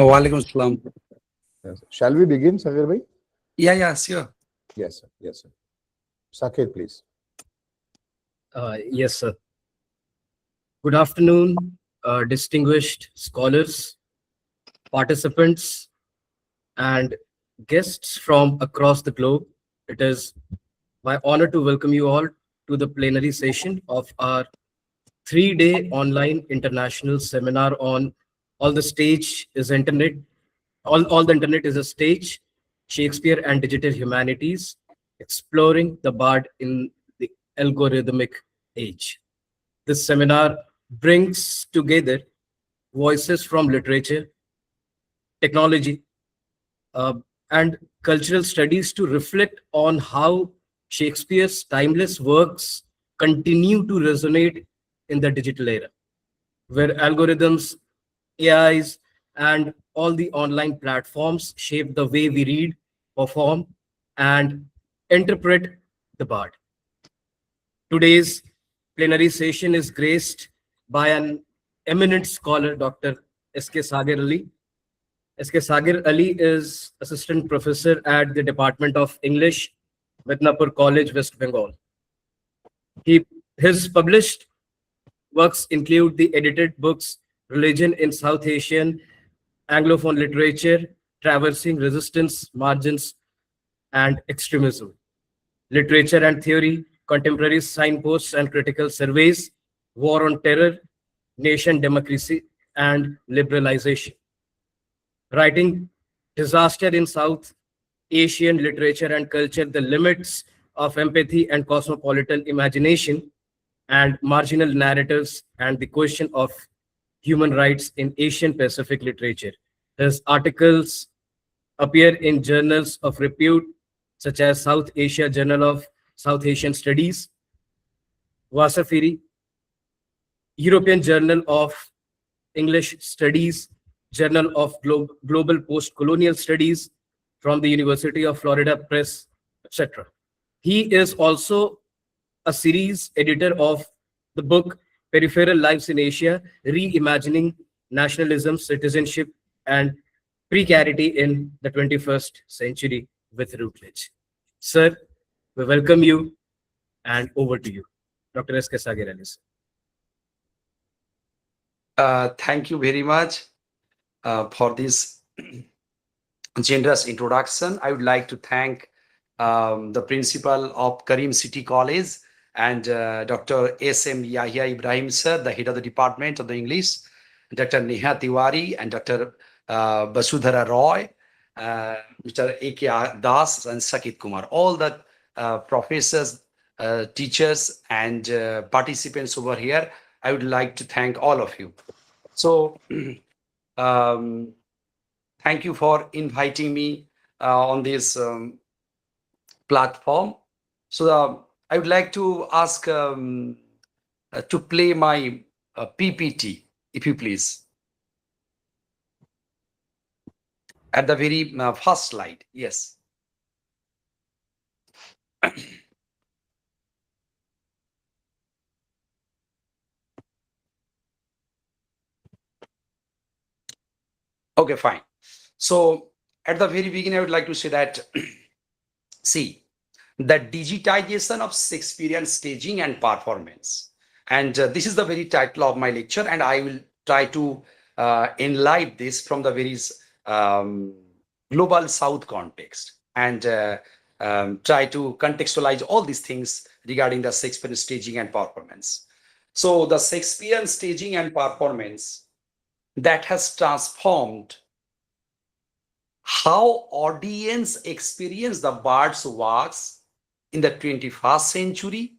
Walaikum Assalam. Yes. Shall we begin, Sagir bhai? Yeah, sure. Yes, sir. Yes, sir. Saket, please. Yes, sir. Good afternoon, distinguished scholars, participants, and guests from across the globe. It is my honor to welcome you all to the plenary session of our 3-day online international seminar on All the Stage is Internet. All the Internet is a Stage, Shakespeare and Digital Humanities, Exploring the Bard in the Algorithmic Age. This seminar brings together voices from literature, technology, uh, and cultural studies to reflect on how Shakespeare's timeless works continue to resonate in the digital era, where algorithms, AIs, and all the online platforms shape the way we read, perform, and interpret the bard. Today's plenary session is graced by an eminent scholar, Dr. S.K. Sagir Ali. S.K. Sagir Ali is assistant professor at the Department of English, Midnapore College, West Bengal. His published works include the edited books Religion in South Asian Anglophone Literature, Traversing Resistance, Margins, and Extremism, Literature and Theory, Contemporary Signposts and Critical Surveys, War on Terror, Nation, Democracy, and Liberalization. Writing Disaster in South Asian Literature and Culture, The Limits of Empathy and Cosmopolitan Imagination, and Marginal Narratives and the Question of Human Rights in Asian Pacific Literature. His articles appear in journals of repute such as South Asia Journal of South Asian Studies, Wasafiri, European Journal of English Studies, Journal of Global Post-Colonial Studies from the University of Florida Press, etc. He is also a series editor of the book Peripheral Lives in Asia, Reimagining Nationalism, Citizenship, and Precarity in the 21st Century with Routledge. Sir, we welcome you, and over to you. Dr. S.K. Sagir Ali. Thank you very much for this generous introduction. I would like to thank the principal of Karim City College and Dr. S.M. Yahya Ibrahim sir, the head of the department of the English, Dr. Neha Tiwari and Dr. Basudhara Roy, Mr. A.K. Das and Saket Kumar, all the professors, teachers and participants over here. I would like to thank all of you. So thank you for inviting me on this platform. So I would like to ask to play my PPT, if you please. At the very first slide, yes. Okay, fine. So at the very beginning, I would like to say that, see, the digitization of Shakespearean staging and performance. And this is the very title of my lecture, and I will try to enlighten this from the various global South context and try to contextualize all these things regarding the Shakespearean staging and performance. So the Shakespearean staging and performance that has transformed how audience experience the bard's works in the 21st century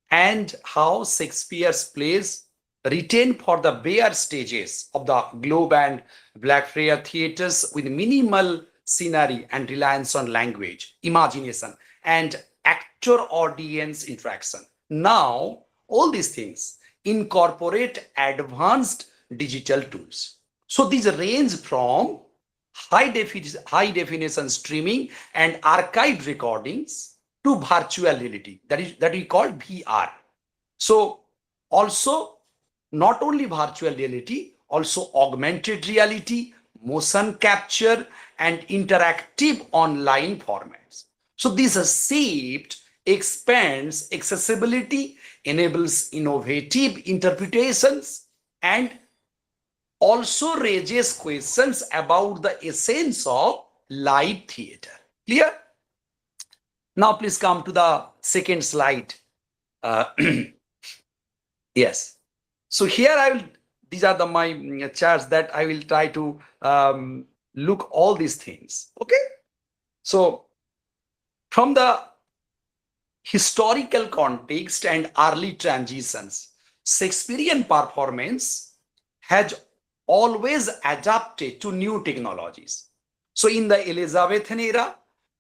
and how Shakespeare's plays written for the bare stages of the Globe and Blackfriars theaters with minimal scenery and reliance on language, imagination, and actor-audience interaction. Now, all these things incorporate advanced digital tools. So these range from high definition streaming and archived recordings to virtual reality, that we call VR. So also not only virtual reality, also augmented reality, motion capture, and interactive online formats. So this shift expands accessibility, enables innovative interpretations, and also raises questions about the essence of live theater. Clear? Now please come to the second slide. Yes. So here these are my charts that I will try to look all these things. Okay. So from the historical context and early transitions, Shakespearean performance has always adapted to new technologies. So in the Elizabethan era,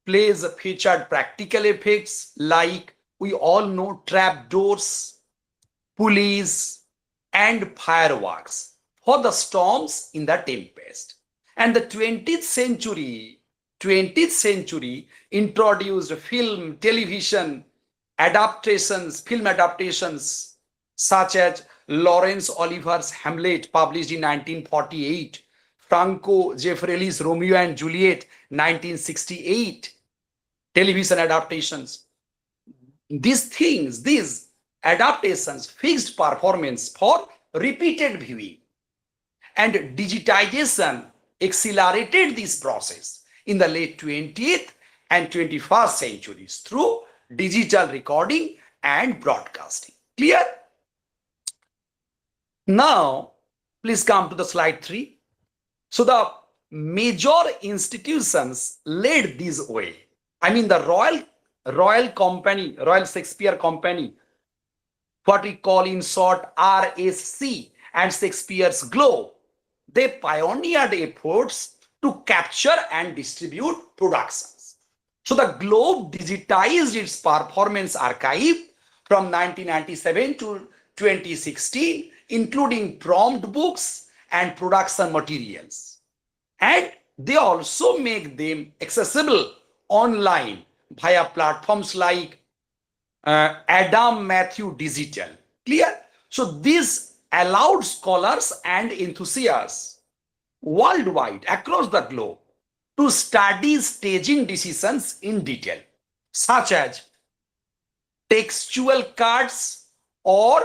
plays featured practical effects like we all know trapdoors, pulleys, and fireworks for the storms in the tempest. And the 20th century introduced film, television film adaptations such as Laurence Olivier Hamlet, published in 1948, Franco Zeffirelli's Romeo and Juliet, 1968, television adaptations. These adaptations fixed performance for repeated viewing, and digitization accelerated this process in the late 20th and 21st centuries through digital recording and broadcasting. Clear? Now, please come to the slide 3. So the major institutions led this way. I mean the Royal Shakespeare Company, what we call in short RSC, and Shakespeare's Globe. They pioneered efforts to capture and distribute productions. So the Globe digitized its performance archive from 1997 to 2016, including prompt books and production materials. And they also make them accessible online via platforms like Adam Matthew Digital. Clear? So this allowed scholars and enthusiasts worldwide across the globe to study staging decisions in detail, such as textual cuts or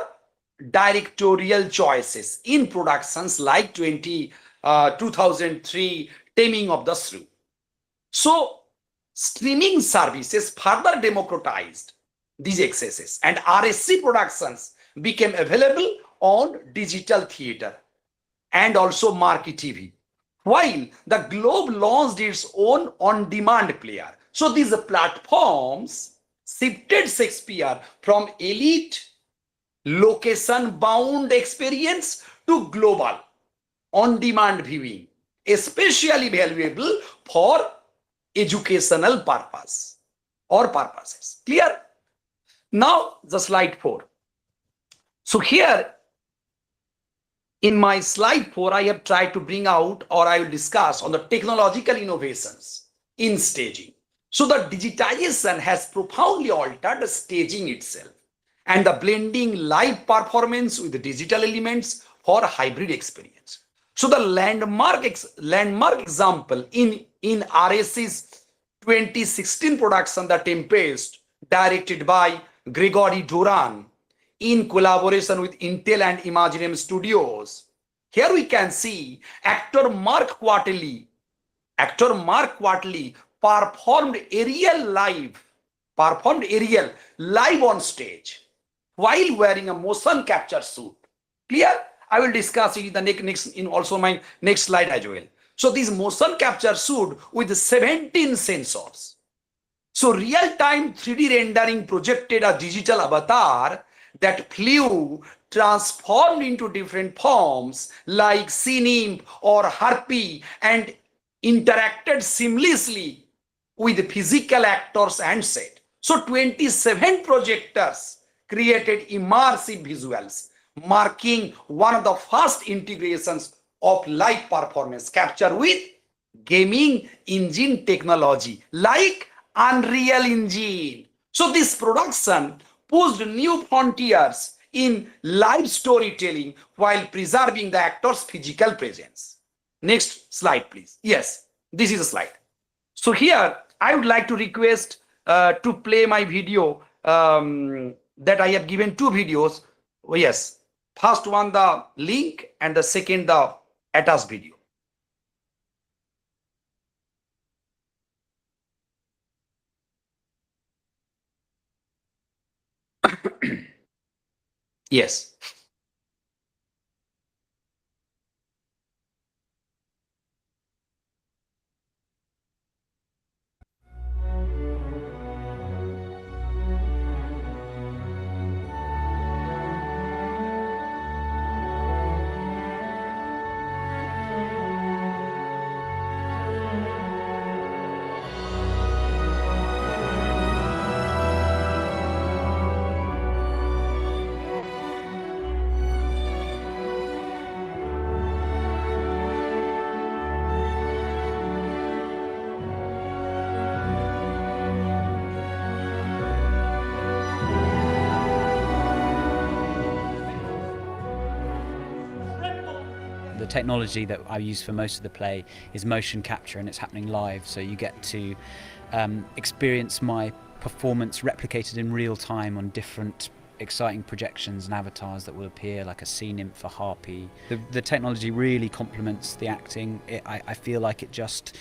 directorial choices in productions like 2003 Taming of the Shrew. So streaming services further democratized these accesses, and RSC productions became available on digital theater and also marquee TV, while the Globe launched its own on-demand player. So these platforms shifted Shakespeare from elite location-bound experience to global on-demand viewing, especially valuable for educational purpose or purposes. Clear? Now the slide 4. So here in my slide 4, I have tried to bring out, or I will discuss on the technological innovations in staging. So the digitization has profoundly altered staging itself and the blending live performance with digital elements for hybrid experience. So the landmark example in RSC's 2016 production, The Tempest, directed by Gregory Duran in collaboration with Intel and Imaginarium Studios. Here we can see actor Mark Quarterly performed Ariel live on stage while wearing a motion capture suit. Clear? I will discuss it in the next in also my next slide as well. So this motion capture suit with 17 sensors. So real-time 3D rendering projected a digital avatar that flew, transformed into different forms like sea nymph or harpy, and interacted seamlessly with physical actors and set. So 27 projectors created immersive visuals, marking one of the first integrations of live performance capture with gaming engine technology like Unreal Engine. So this production pushed new frontiers in live storytelling while preserving the actor's physical presence. Next slide, please. Yes, this is a slide. So here, I would like to request to play my video that I have given two videos. Oh, yes, first one the link and the second the attached video. Yes. The technology that I use for most of the play is motion capture, and it's happening live, so you get to experience my performance replicated in real time on different exciting projections and avatars that will appear, like a sea nymph, a harpy. The technology really complements the acting. I feel like it just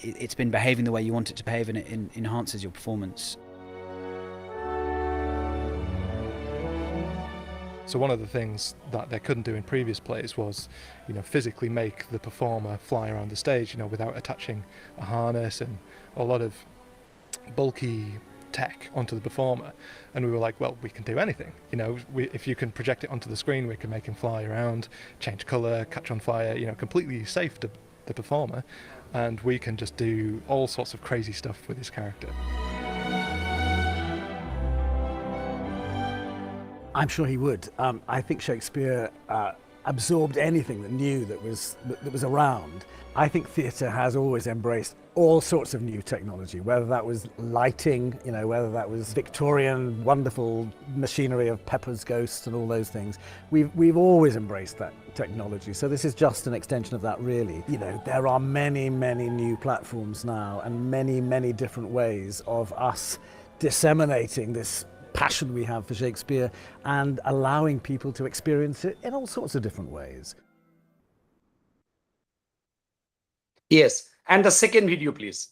it's been behaving the way you want it to behave, and it enhances your performance. So one of the things that they couldn't do in previous plays was, physically make the performer fly around the stage, without attaching a harness and a lot of bulky tech onto the performer. And we were like, well, we can do anything. If you can project it onto the screen, we can make him fly around, change colour, catch on fire, completely safe to the performer. And we can just do all sorts of crazy stuff with his character. I'm sure he would. I think Shakespeare absorbed anything that new that was around. I think theatre has always embraced all sorts of new technology, whether that was lighting, whether that was Victorian wonderful machinery of Pepper's Ghost and all those things. We've always embraced that technology. So this is just an extension of that, really. There are many, many new platforms now, and many, many different ways of us disseminating this passion we have for Shakespeare and allowing people to experience it in all sorts of different ways. Yes, and the second video, please.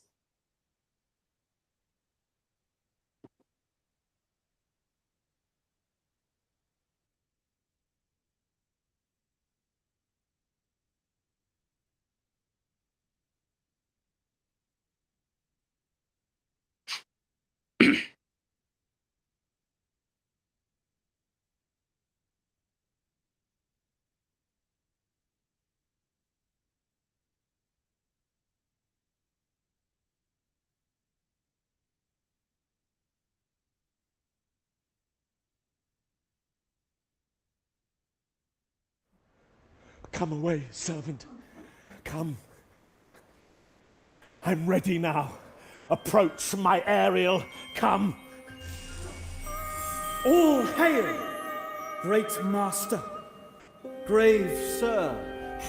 Come away, servant. Come. I'm ready now. Approach my Ariel. Come. All hail, great master. Grave sir,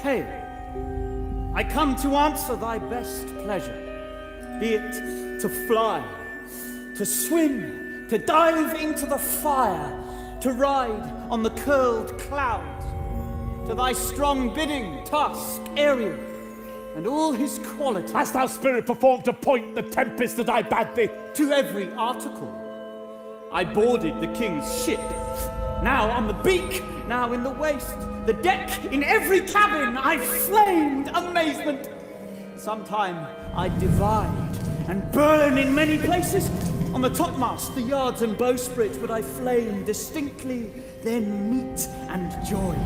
hail. I come to answer thy best pleasure, be it to fly, to swim, to dive into the fire, to ride on the curled clouds. To thy strong bidding, task, Ariel, and all his qualities. Hast thou spirit performed to point the tempest that I bade thee? To every article. I boarded the king's ship, now on the beak, now in the waist, the deck, in every cabin, I flamed amazement. Sometime I divide and burn in many places. On the topmast, the yards and bowsprit would I flame distinctly, then meet and joy.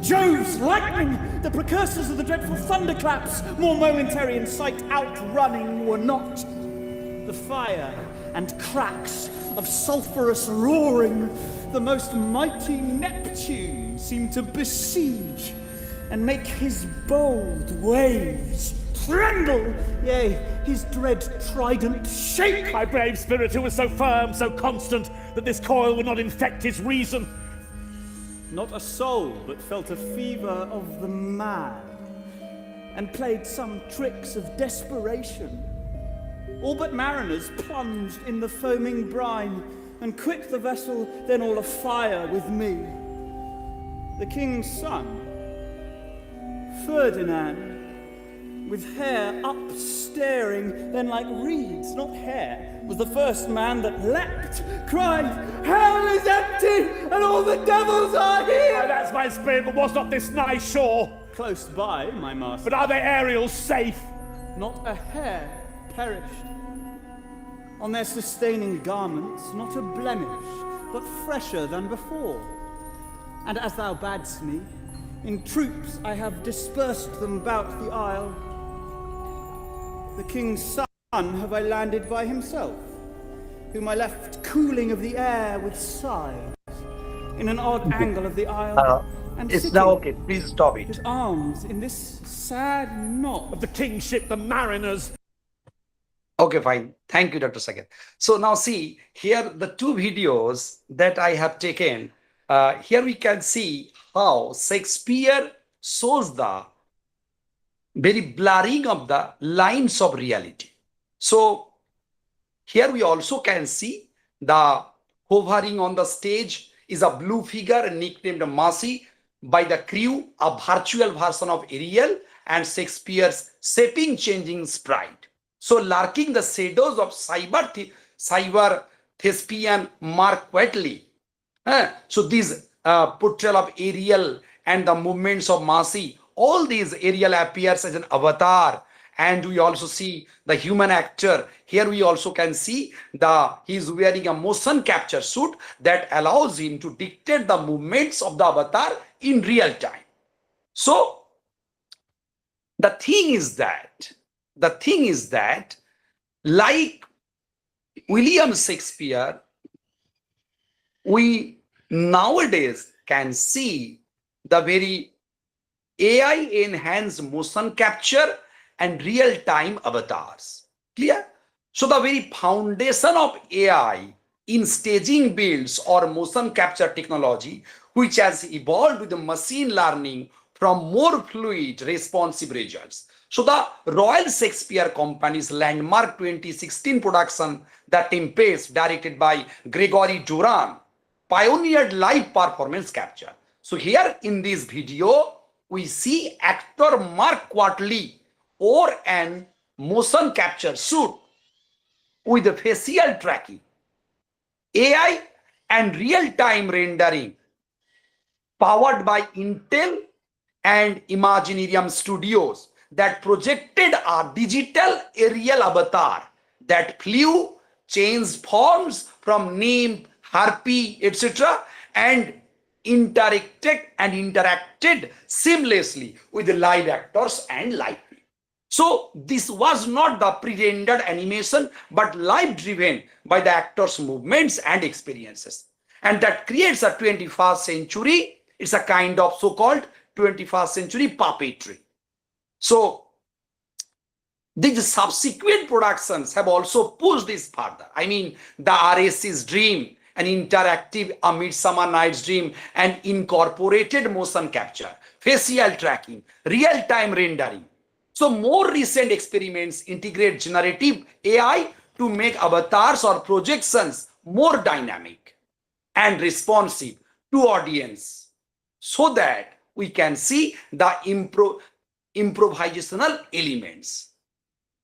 Jove's lightning, the precursors of the dreadful thunderclaps, more momentary in sight, outrunning were not. The fire and cracks of sulphurous roaring, the most mighty Neptune seemed to besiege and make his bold waves tremble, yea, his dread trident shake. My brave spirit who was so firm, so constant, that this coil would not infect his reason. Not a soul but felt a fever of the mad and played some tricks of desperation. All but mariners plunged in the foaming brine and quit the vessel, then all afire with me. The king's son, Ferdinand, with hair up staring, then like reeds, not hair, was the first man that leapt, cried, "Hell is empty, and all the devils are here!" That's my spirit, but was not this nigh shore? Close by, my master. But are the aerials safe? Not a hair perished. On their sustaining garments, not a blemish, but fresher than before. And as thou badst me, in troops I have dispersed them about the isle. The king's son have I landed by himself, whom I left cooling of the air with sighs, in an odd angle of the isle, and It's sitting, now okay. Please stop it. his arms in this sad knot. Of the king's ship, the mariners. Okay, fine. Thank you, Dr. Saket. So now see, here the two videos that I have taken, here we can see how Shakespeare shows the very blurring of the lines of reality. So here we also can see the hovering on the stage is a blue figure nicknamed Mercy by the crew, a virtual version of Ariel and Shakespeare's shaping changing sprite. So lurking the shadows of cyber thespian Mark Whiteley. So these portrayal of Ariel and the movements of Mercy, all these Ariel appears as an avatar. And we also see the human actor. Here we also can see he's wearing a motion capture suit that allows him to dictate the movements of the avatar in real time. So the thing is that, like William Shakespeare, we nowadays can see the very AI enhanced motion capture and real-time avatars. Clear? So the very foundation of AI in staging builds or motion capture technology, which has evolved with the machine learning from more fluid, responsive results. So the Royal Shakespeare Company's landmark 2016 production, The Tempest, directed by Gregory Duran, pioneered live performance capture. So here in this video, we see actor Mark Whiteley or an motion capture suit with the facial tracking, AI and real-time rendering powered by Intel and Imaginarium Studios that projected a digital aerial avatar that flew, changed forms from nymph, harpy, etc. and interacted seamlessly with the live actors and live. So this was not the pre-rendered animation, but live driven by the actors' movements and experiences. And that creates a 21st century, it's a kind of so-called 21st century puppetry. So these subsequent productions have also pushed this further. I mean, the RS's Dream, an interactive A Midsummer Night's Dream, and incorporated motion capture, facial tracking, real-time rendering. So more recent experiments integrate generative AI to make avatars or projections more dynamic and responsive to audience so that we can see the improvisational elements.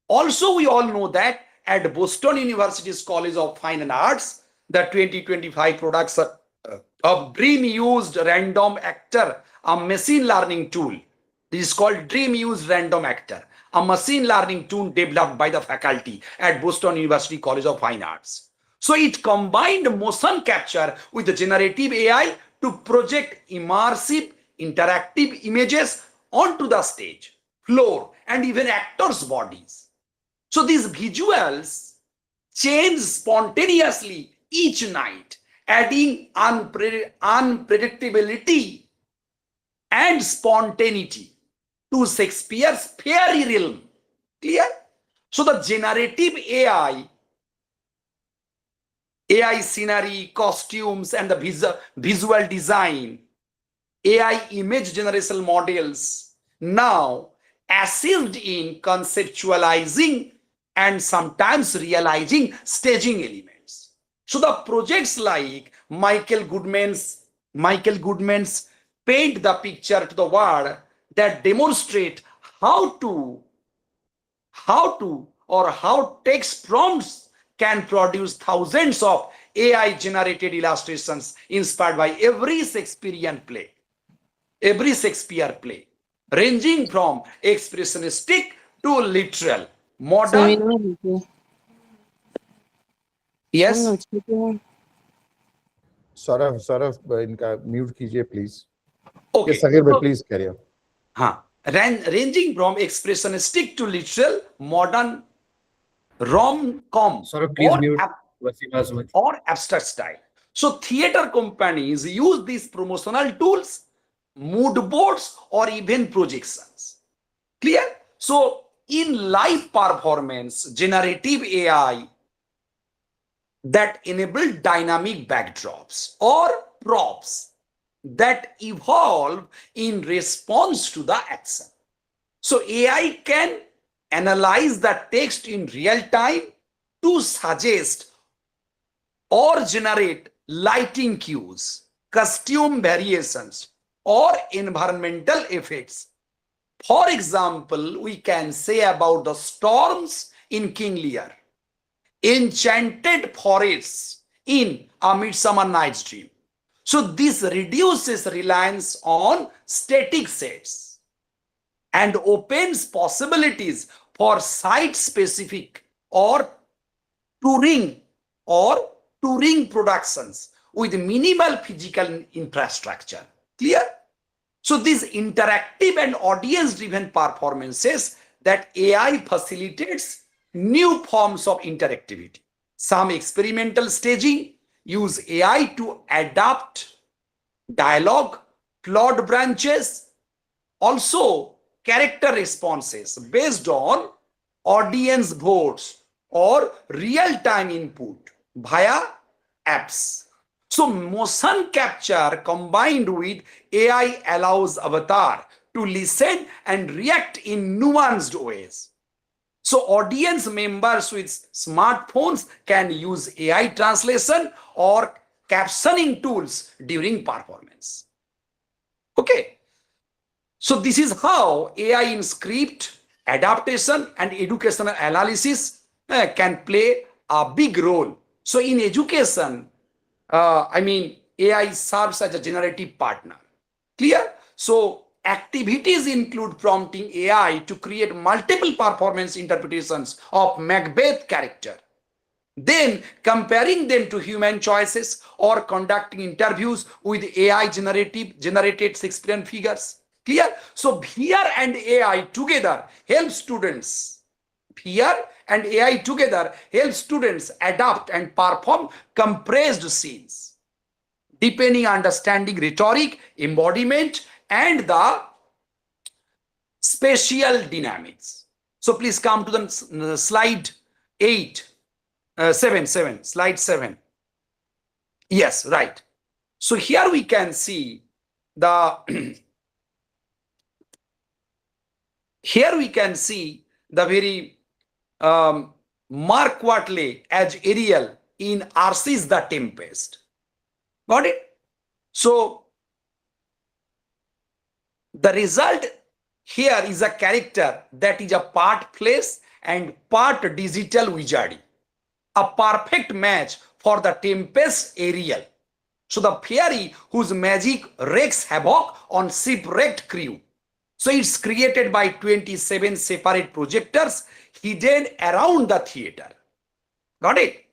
Also, we all know that at Boston University's College of Fine and Arts, the 2025 production of Dream used random actor, a machine learning tool. This is called Dream Use Random Actor, a machine learning tool developed by the faculty at Boston University College of Fine Arts. So it combined motion capture with the generative AI to project immersive, interactive images onto the stage, floor, and even actors' bodies. So these visuals change spontaneously each night, adding unpredictability and spontaneity to Shakespeare's fairy realm. Clear? So the generative AI scenery, costumes, and the visual design, AI image generation models now assist in conceptualizing and sometimes realizing staging elements. So the projects like Michael Goodman's paint the picture to the world that demonstrate how text prompts can produce thousands of AI generated illustrations inspired by every Shakespeare play, ranging from expressionistic to literal, modern. Yes. Saurav, इनका mute कीजिए please. Okay. Yes, Sagir bhai, So, please carry on. ranging from expressionistic to literal, modern, rom-com, Saurabh, please mute Wasima's mic. or abstract style. So theater companies use these promotional tools, mood boards, or even projections. Clear? So in live performance, generative AI that enable dynamic backdrops or props that evolve in response to the action. So AI can analyze the text in real time to suggest or generate lighting cues, costume variations, or environmental effects. For example, we can say about the storms in King Lear, enchanted forests in A Midsummer Night's Dream. So this reduces reliance on static sets and opens possibilities for site-specific or touring productions with minimal physical infrastructure. Clear? So these interactive and audience-driven performances that AI facilitates new forms of interactivity. Some experimental staging use AI to adapt dialogue, plot branches, also character responses based on audience votes or real-time input via apps. So motion capture combined with AI allows avatar to listen and react in nuanced ways. So audience members with smartphones can use AI translation or captioning tools during performance. Okay. So this is how AI in script, adaptation, and educational analysis can play a big role. So in education, AI serves as a generative partner. Clear? So activities include prompting AI to create multiple performance interpretations of Macbeth character, then comparing them to human choices or conducting interviews with AI generated Shakespearean figures. Clear? So VR and AI together help students. VR and AI together help students adapt and perform compressed scenes, depending on understanding rhetoric, embodiment, and the spatial dynamics. So please come to the slide 7, slide 7. Yes, right. So here we can see the very Mark Watley as Ariel in Arcee's The Tempest. Got it? So the result here is a character that is a part flesh and part digital wizardry, a perfect match for the Tempest Ariel. So the fairy whose magic wreaks havoc on shipwrecked crew. So it's created by 27 separate projectors hidden around the theater. Got it?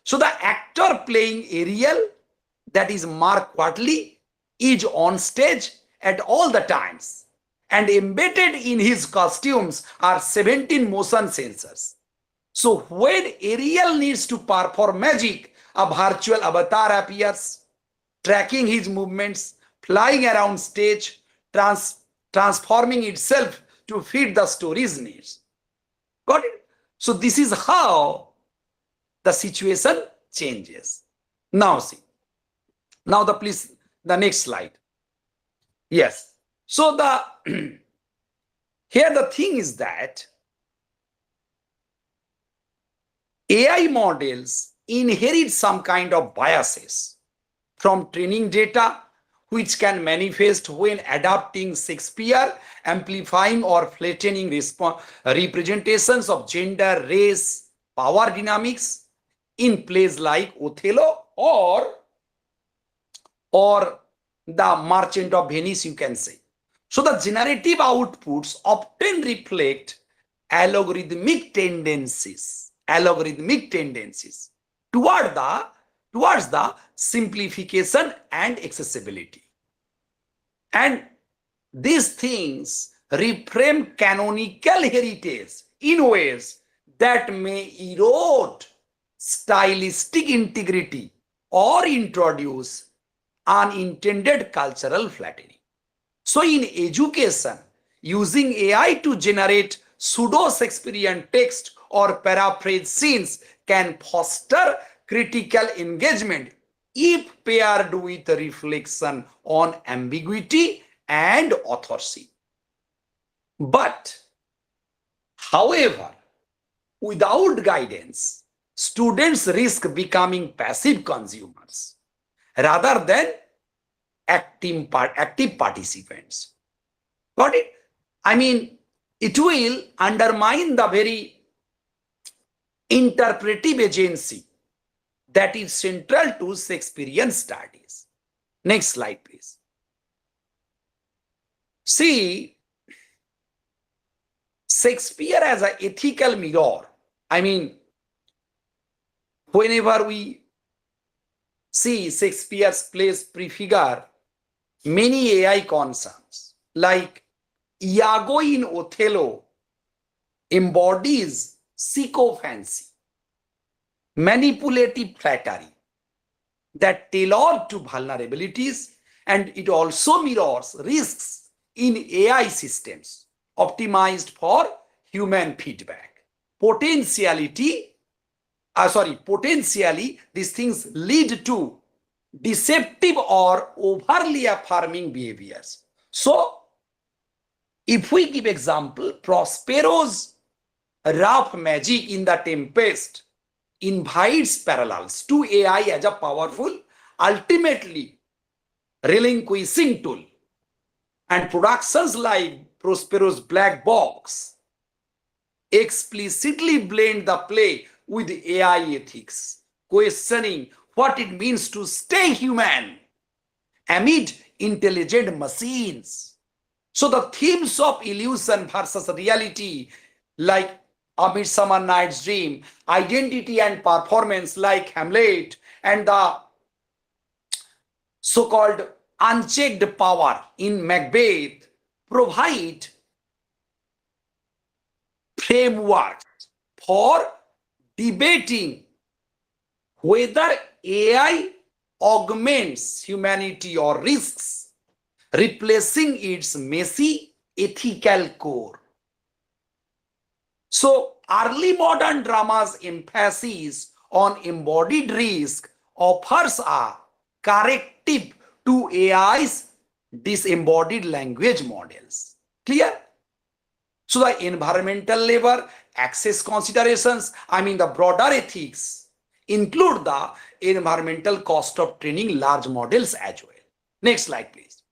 So the actor playing Ariel, that is Mark Watley, is on stage at all the times, and embedded in his costumes are 17 motion sensors. So when Ariel needs to perform magic, a virtual avatar appears, tracking his movements, flying around stage, transforming itself to fit the story's needs. Got it? So this is how the situation changes. Now see. Now the next slide. Yes. So Here the thing is that AI models inherit some kind of biases from training data, which can manifest when adapting Shakespeare, amplifying or flattening representations of gender, race, power dynamics in plays like Othello or the Merchant of Venice, you can say. So the generative outputs often reflect algorithmic tendencies towards the simplification and accessibility. And these things reframe canonical heritage in ways that may erode stylistic integrity or introduce unintended cultural flattening. So in education, using AI to generate pseudo-Shakespearean text or paraphrase scenes can foster critical engagement if paired with reflection on ambiguity and authorship. But, however, without guidance, students risk becoming passive consumers rather than active participants. Got it? I mean, it will undermine the very interpretive agency that is central to Shakespearean studies. Next slide, please. See, Shakespeare as an ethical mirror. I mean, whenever we see Shakespeare's plays prefigure many AI concerns, like Iago in Othello embodies sycophancy, manipulative flattery that tailor to vulnerabilities, and it also mirrors risks in AI systems optimized for human feedback. Potentially, these things lead to deceptive or overly affirming behaviors. So, if we give example, Prospero's rough magic in The Tempest invites parallels to AI as a powerful, ultimately relinquishing tool. And productions like Prospero's Black Box explicitly blend the play with AI ethics, questioning what it means to stay human amid intelligent machines. So the themes of illusion versus reality, like A Midsummer Night's Dream, identity and performance like Hamlet, and the so-called unchecked power in Macbeth provide frameworks for debating whether AI augments humanity or risks replacing its messy ethical core. So early modern drama's emphasis on embodied risk offers a corrective to AI's disembodied language models. Clear? So the environmental labor, access considerations, the broader ethics include the environmental cost of training large models as well. Next slide, please.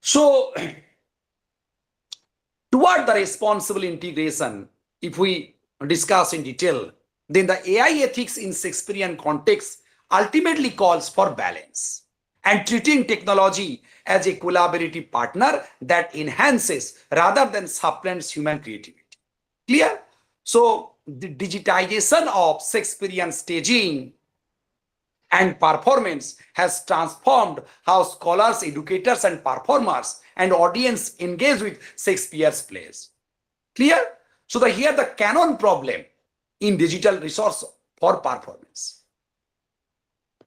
So, toward the responsible integration, if we discuss in detail, then the AI ethics in Shakespearean context ultimately calls for balance and treating technology as a collaborative partner that enhances rather than supplants human creativity. Clear? So the digitization of Shakespearean staging and performance has transformed how scholars, educators, and performers and audience engage with Shakespeare's plays. Clear? So here the canon problem in digital resource for performance.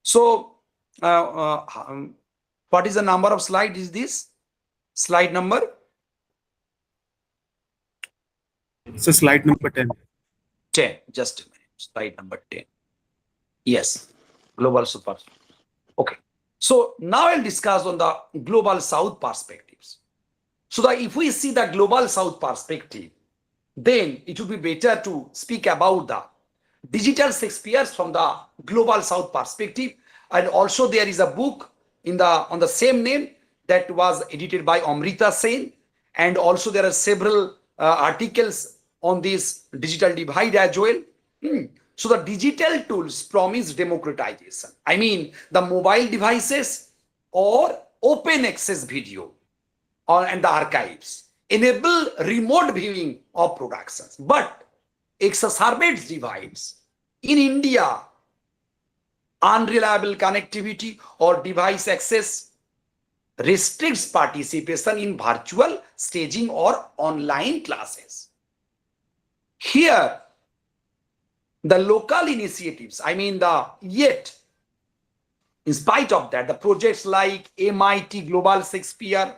So what is the number of slide is this? Slide number? So slide number 10. 10, just a minute. Slide number 10. Yes, global super. Okay. So now I'll discuss on the global south perspectives. So that if we see the global south perspective, then it would be better to speak about the digital Shakespeares from the global south perspective. And also there is a book on the same name that was edited by Amrita Sen. And also there are several articles on this digital divide as well. So the digital tools promise democratization. I mean the mobile devices or open access video and the archives enable remote viewing of productions, but exacerbates divides. In India, unreliable connectivity or device access restricts participation in virtual staging or online classes. Here, the local initiatives, yet, in spite of that, the projects like MIT Global Shakespeare,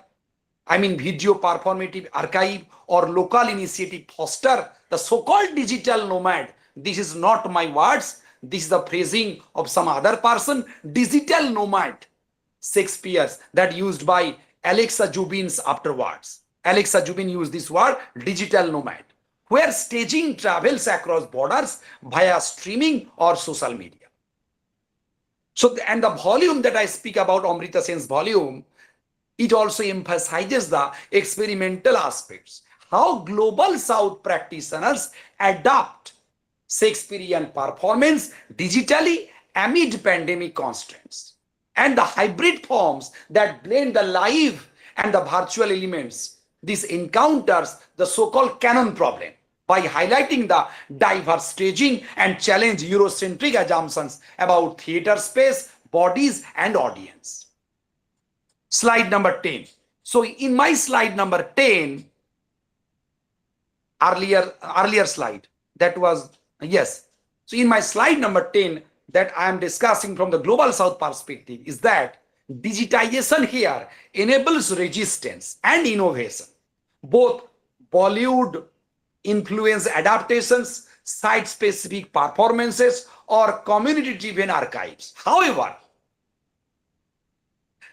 video performative archive or local initiative foster the so-called digital nomad. This is not my words. This is the phrasing of some other person. Digital nomad Shakespeare's that used by Alexa Jubins afterwards. Alexa Jubin used this word, digital nomad, where staging travels across borders via streaming or social media. So, and the volume that I speak about, Amrita Sen's volume, it also emphasizes the experimental aspects, how global South practitioners adapt Shakespearean performance digitally amid pandemic constraints, and the hybrid forms that blend the live and the virtual elements. This encounters the so-called canon problem by highlighting the diverse staging and challenge Eurocentric assumptions about theater space, bodies, and audience. Slide number 10. So in my slide number 10, earlier slide, that was, yes. So in my slide number 10 that I am discussing from the global south perspective is that digitization here enables resistance and innovation, both Bollywood influence adaptations, site-specific performances, or community-driven archives. However,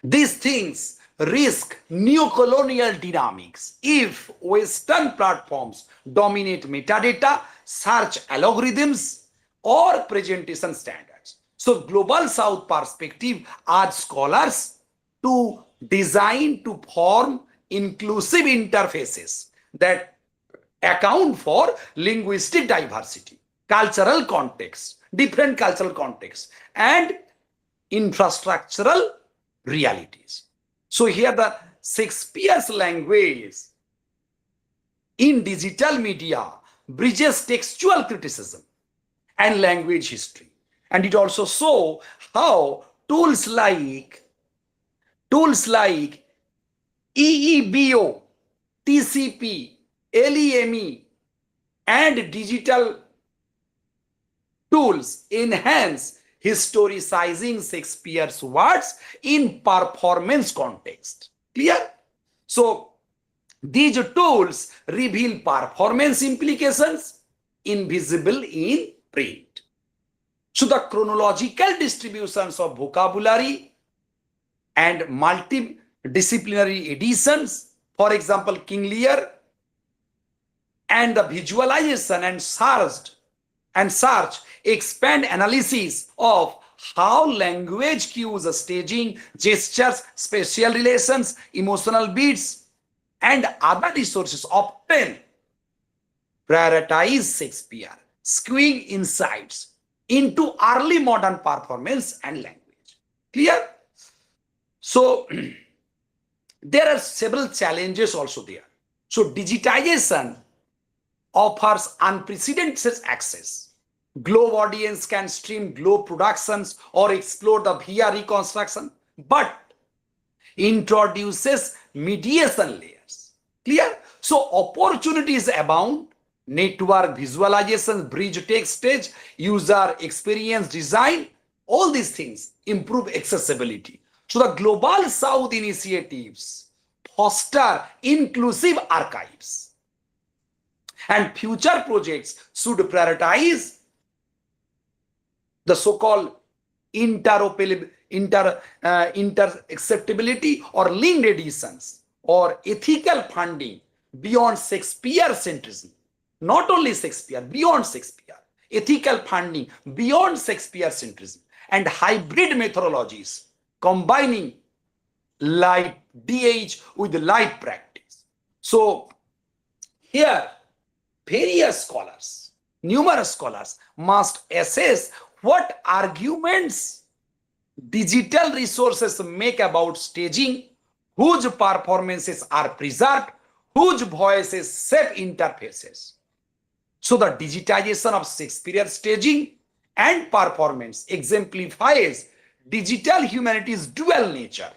these things risk neocolonial dynamics if Western platforms dominate metadata, search algorithms, or presentation standards. So global south perspective asks scholars to design to form inclusive interfaces that account for linguistic diversity, cultural context, different cultural contexts, and infrastructural realities. So here the Shakespeare's language in digital media bridges textual criticism and language history. And it also shows how tools like EEBO, TCP, LEME, and digital tools enhance historicizing Shakespeare's words in performance context. Clear? So these tools reveal performance implications invisible in print. So the chronological distributions of vocabulary and multidisciplinary editions, for example, King Lear, and the visualization and search expand analysis of how language cues, staging, gestures, spatial relations, emotional beats, and other resources often prioritize Shakespeare, skewing insights into early modern performance and language. Clear? So there are several challenges also there. So digitization offers unprecedented access. Globe audience can stream Globe productions or explore the VR reconstruction, but introduces mediation layers. Clear? So opportunities abound. Network visualization, bridge text stage, user experience design, all these things improve accessibility. So the Global South initiatives foster inclusive archives, and future projects should prioritize the so-called interacceptability or linked editions or ethical funding beyond Shakespeare centrism. Not only Shakespeare, beyond Shakespeare. Ethical funding beyond Shakespeare centrism and hybrid methodologies combining live DH with live practice. So here, various scholars, numerous scholars must assess what arguments digital resources make about staging, whose performances are preserved, whose voices shape interfaces. So the digitization of Shakespearean staging and performance exemplifies digital humanities' dual nature,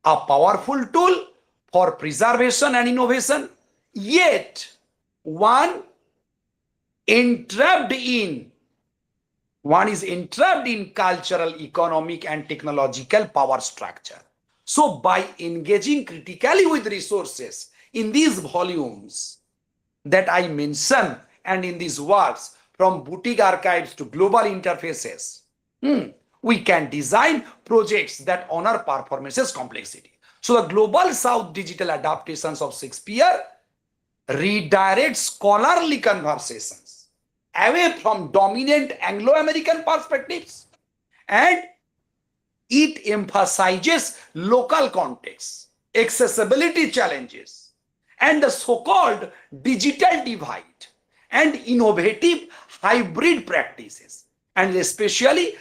a powerful tool for preservation and innovation, yet one is entrapped in cultural, economic, and technological power structure. So by engaging critically with resources in these volumes that I mentioned and in these works, from boutique archives to global interfaces, we can design projects that honor performances complexity. So the Global South digital adaptations of Shakespeare redirect scholarly conversations away from dominant Anglo-American perspectives, and it emphasizes local context, accessibility challenges, and the so-called digital divide and innovative hybrid practices, and especially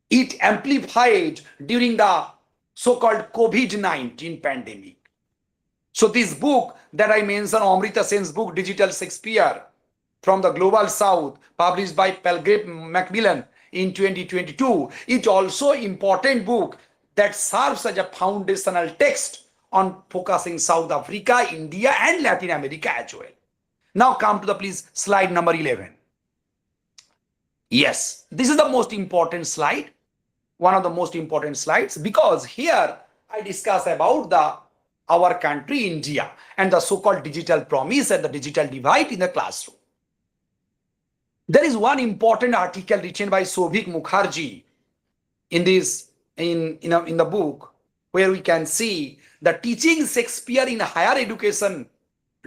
it amplified during the so-called COVID-19 pandemic. So this book that I mentioned, Amrita Sen's book, Digital Shakespeare from the Global South, published by Palgrave Macmillan in 2022, it's also an important book that serves as a foundational text on focusing South Africa, India, and Latin America as well. Now come to the please slide number 11. Yes, this is the most important slide, one of the most important slides, because here I discuss about our country, India, and the so-called digital promise and the digital divide in the classroom. There is one important article written by Souvik Mukherjee in the book, where we can see the teaching Shakespeare in higher education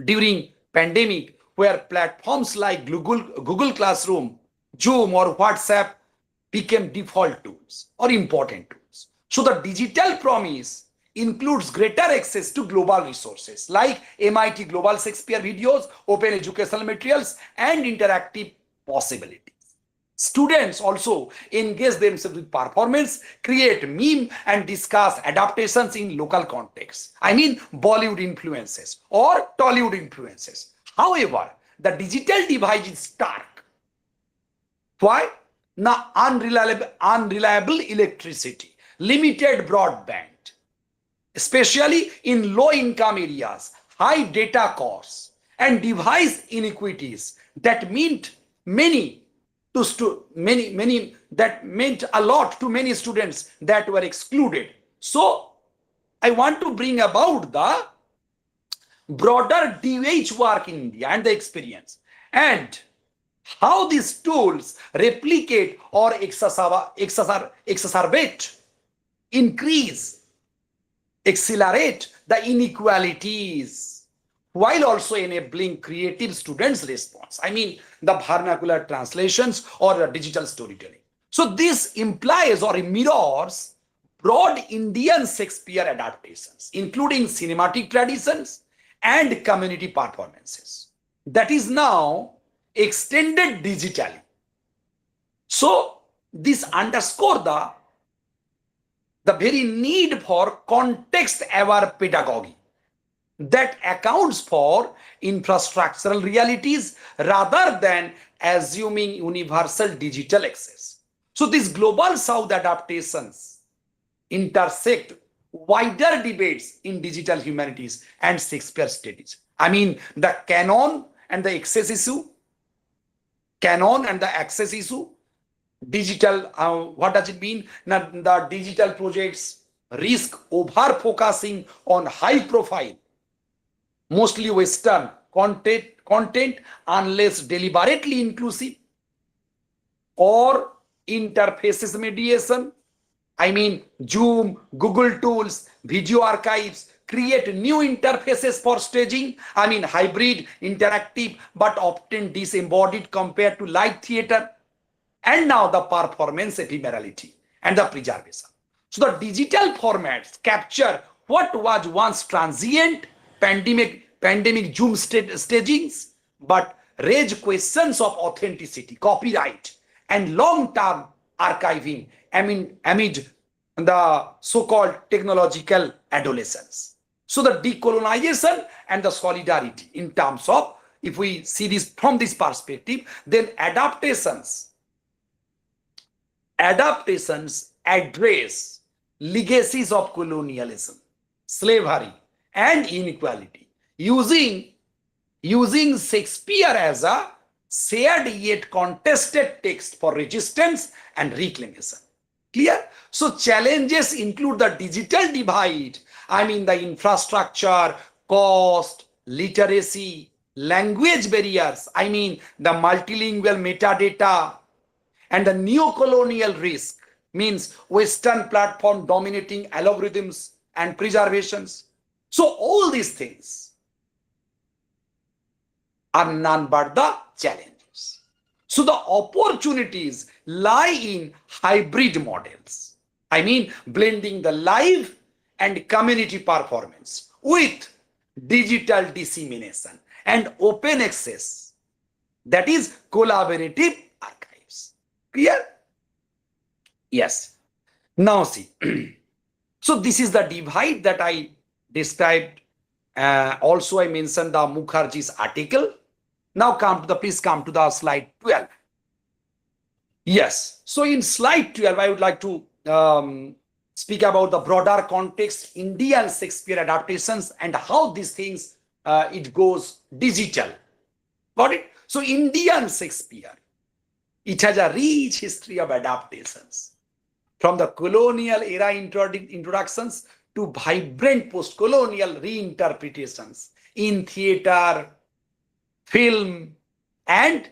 during pandemic, where platforms like Google Classroom, Zoom, or WhatsApp became default tools or important tools. So the digital promise includes greater access to global resources like MIT Global Shakespeare videos, open educational materials, and interactive possibilities. Students also engage themselves with performance, create meme, and discuss adaptations in local contexts. I mean Bollywood influences or Tollywood influences. However, the digital divide is stark. Why? Now, unreliable electricity, limited broadband, especially in low-income areas, high data costs, and device inequities that meant a lot to many students that were excluded. So, I want to bring about the broader DH work in India and the experience, and how these tools replicate or exacerbate, increase, accelerate the inequalities, while also enabling creative students' response. I mean the vernacular translations or the digital storytelling. So this implies or mirrors broad Indian Shakespeare adaptations, including cinematic traditions and community performances, that is now extended digitally. So this underscores the very need for context-aware pedagogy that accounts for infrastructural realities rather than assuming universal digital access. So these global South adaptations intersect wider debates in digital humanities and Shakespeare studies. I mean the canon and the access issue, digital, what does it mean? Now, the digital projects risk over focusing on high profile, mostly Western content unless deliberately inclusive, or interfaces mediation. I mean Zoom, Google tools, video archives create new interfaces for staging. I mean, hybrid, interactive, but often disembodied compared to live theater. And now the performance ephemerality and the preservation. So the digital formats capture what was once transient pandemic Zoom stagings, but raise questions of authenticity, copyright, and long-term archiving amid the so-called technological adolescence. So the decolonization and the solidarity in terms of, if we see this from this perspective, then adaptations address legacies of colonialism, slavery, and inequality, using Shakespeare as a shared yet contested text for resistance and reclamation. Clear? So challenges include the digital divide, I mean the infrastructure, cost, literacy, language barriers, I mean the multilingual metadata, and the neo-colonial risk, means Western platform dominating algorithms and preservations. So all these things are none but the challenges. So the opportunities lie in hybrid models. I mean, blending the live and community performance with digital dissemination and open access, that is collaborative archives. Clear? Yes. Now see, so this is the divide that I described. Also I mentioned the Mukherjee's article. Now please come to the slide 12. Yes. So in slide 12, I would like to speak about the broader context, Indian Shakespeare adaptations, and how these things, it goes digital. Got it? So Indian Shakespeare, it has a rich history of adaptations. From the colonial era introductions to vibrant post-colonial reinterpretations in theater, film, and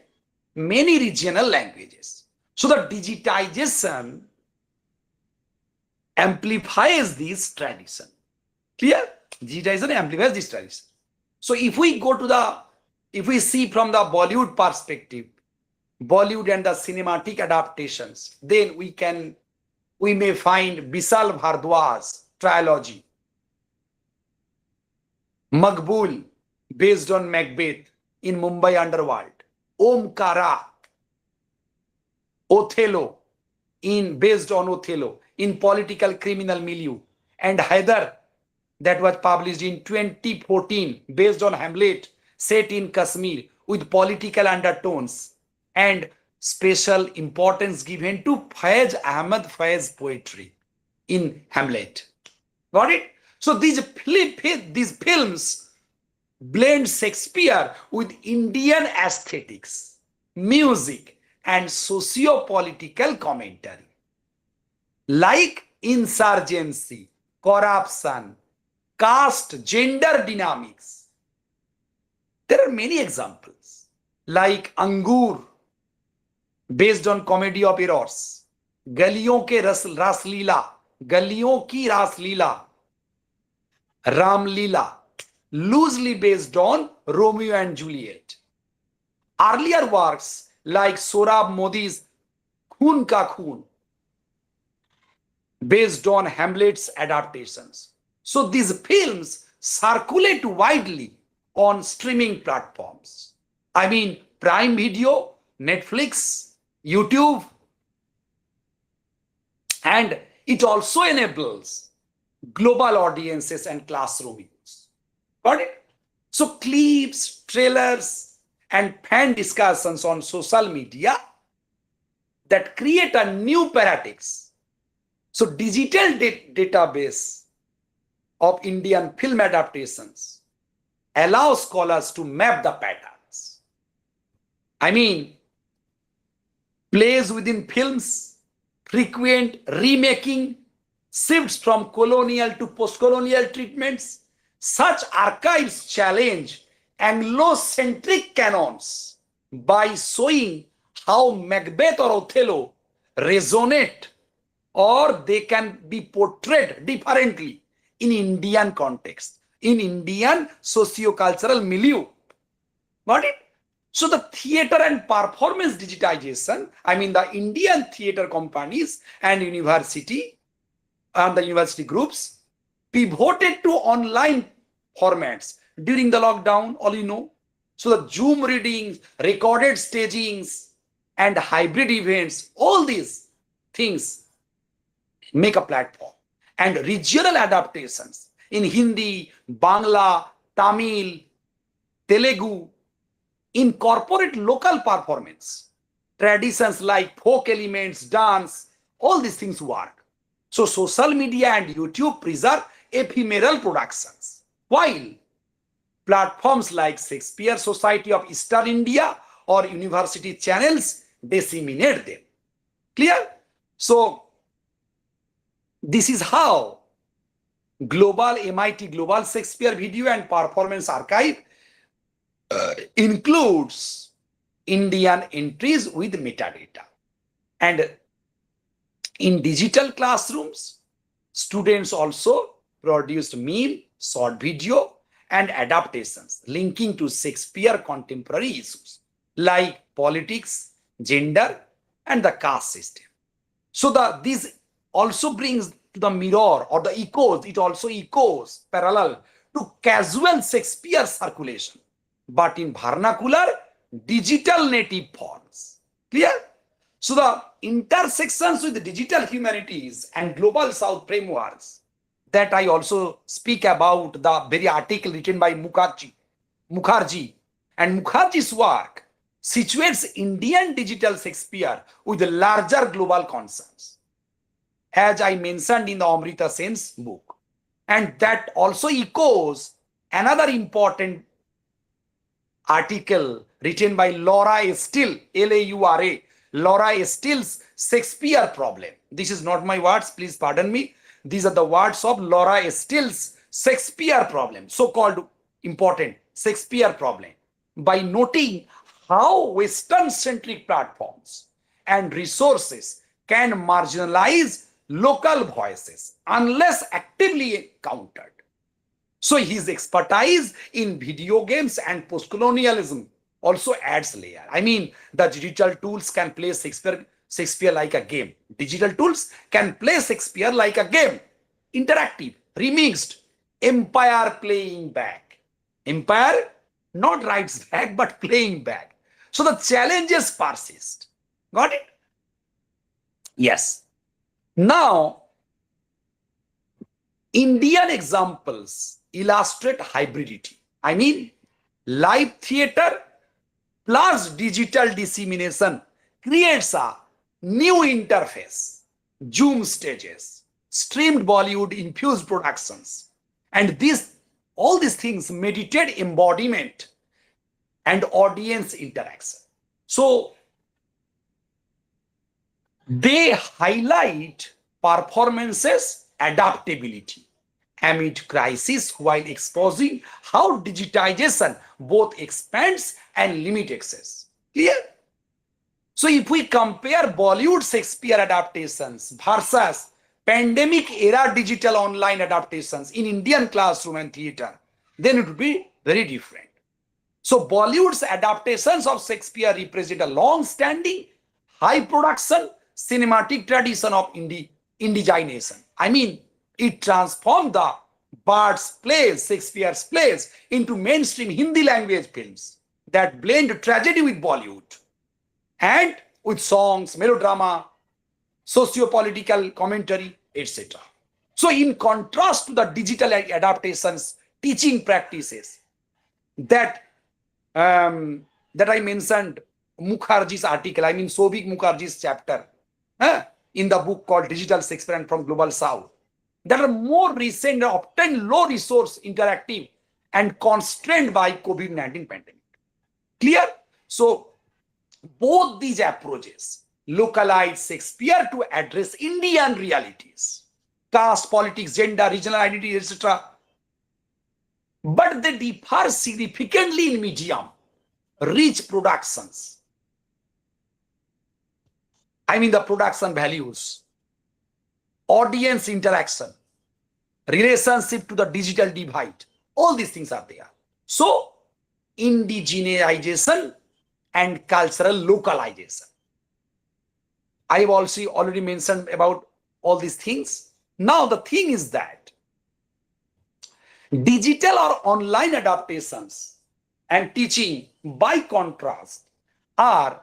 many regional languages. So the digitization amplifies this tradition. Clear? Digitization amplifies this tradition. So if we see from the Bollywood perspective, Bollywood and the cinematic adaptations, then we may find Bisal Bhardwaj trilogy, Maqbool, based on Macbeth in Mumbai underworld, Omkara, Othello, based on Othello in political criminal milieu, and Haider, that was published in 2014 based on Hamlet, set in Kashmir with political undertones, and special importance given to Faiz Ahmad Faiz poetry in Hamlet. Got it? So these films blend Shakespeare with Indian aesthetics, music, and socio-political commentary, like insurgency, corruption, caste, gender dynamics. There are many examples, like Angur, based on comedy of errors, Galiyon ki Ras Leela, Ram Leela, loosely based on Romeo and Juliet. Earlier works like Sorab Modi's Khoon Ka Khoon, based on Hamlet's adaptations. So these films circulate widely on streaming platforms. I mean, Prime Video, Netflix, YouTube, and it also enables global audiences and classroom use. Got it? So clips, trailers, and fan discussions on social media that create a new paradigms. So digital database of Indian film adaptations allows scholars to map the patterns. I mean, plays within films, frequent remaking, shifts from colonial to post-colonial treatments. Such archives challenge Anglo-centric canons by showing how Macbeth or Othello resonate, or they can be portrayed differently in Indian context, in Indian socio-cultural milieu. Got it? So the theater and performance digitization, I mean the Indian theater companies and university and the university groups pivoted to online formats during the lockdown, all you know. So the Zoom readings, recorded stagings, and hybrid events, all these things make a platform. And regional adaptations in Hindi, Bangla, Tamil, Telugu incorporate local performance. Traditions like folk elements, dance, all these things work. So social media and YouTube preserve ephemeral productions, while platforms like Shakespeare Society of Eastern India or university channels disseminate them. Clear? So this is how global MIT Global Shakespeare Video and Performance Archive includes Indian entries with metadata. And in digital classrooms, students also produced meme, short video, and adaptations linking to Shakespeare contemporary issues like politics, gender, and the caste system. So this also brings to the mirror or the echoes, it also echoes parallel to casual Shakespeare circulation, but in vernacular digital native forms. Clear? So the intersections with the digital humanities and global south frameworks that I also speak about, the very article written by Mukherjee, and Mukherjee's work situates Indian digital Shakespeare with the larger global concerns, as I mentioned in the Amrita Sen's book. And that also echoes another important article written by Laura Steele, L-A-U-R-A, Laura Steele's Shakespeare Problem. This is not my words, please pardon me. These are the words of Laura Steele's Shakespeare Problem, so-called important Shakespeare Problem, by noting how Western-centric platforms and resources can marginalize local voices unless actively countered. So his expertise in video games and post-colonialism also adds layer. I mean, the digital tools can play Shakespeare like a game. Digital tools can play Shakespeare like a game. Interactive, remixed, empire playing back. Empire not writes back, but playing back. So the challenges persist. Got it? Yes. Now, Indian examples illustrate hybridity. I mean, live theater plus digital dissemination creates a new interface, Zoom stages, streamed Bollywood infused productions, and all these things meditate embodiment and audience interaction. So they highlight performances adaptability amid crisis while exposing how digitization both expands and limits access. Clear? So if we compare Bollywood Shakespeare adaptations versus pandemic era digital online adaptations in Indian classroom and theater, then it would be very different. So Bollywood's adaptations of Shakespeare represent a long-standing, high production, cinematic tradition of indigenization. I mean, it transformed the Bard's plays, Shakespeare's plays, into mainstream Hindi language films that blend tragedy with Bollywood and with songs, melodrama, socio-political commentary, etc. So in contrast to the digital adaptations, teaching practices that I mentioned, Mukherjee's article, I mean Sobhik Mukherjee's chapter in the book called Digital Shakespearean from Global South, that are more recent, often low resource, interactive, and constrained by COVID-19 pandemic. Clear? So both these approaches localize Shakespeare to address Indian realities, caste, politics, gender, regional identity, etc. But they differ significantly in medium, rich productions. I mean the production values, audience interaction, relationship to the digital divide. All these things are there. So, indigenization and cultural localization. I have also already mentioned about all these things. Now, the thing is that digital or online adaptations and teaching, by contrast, are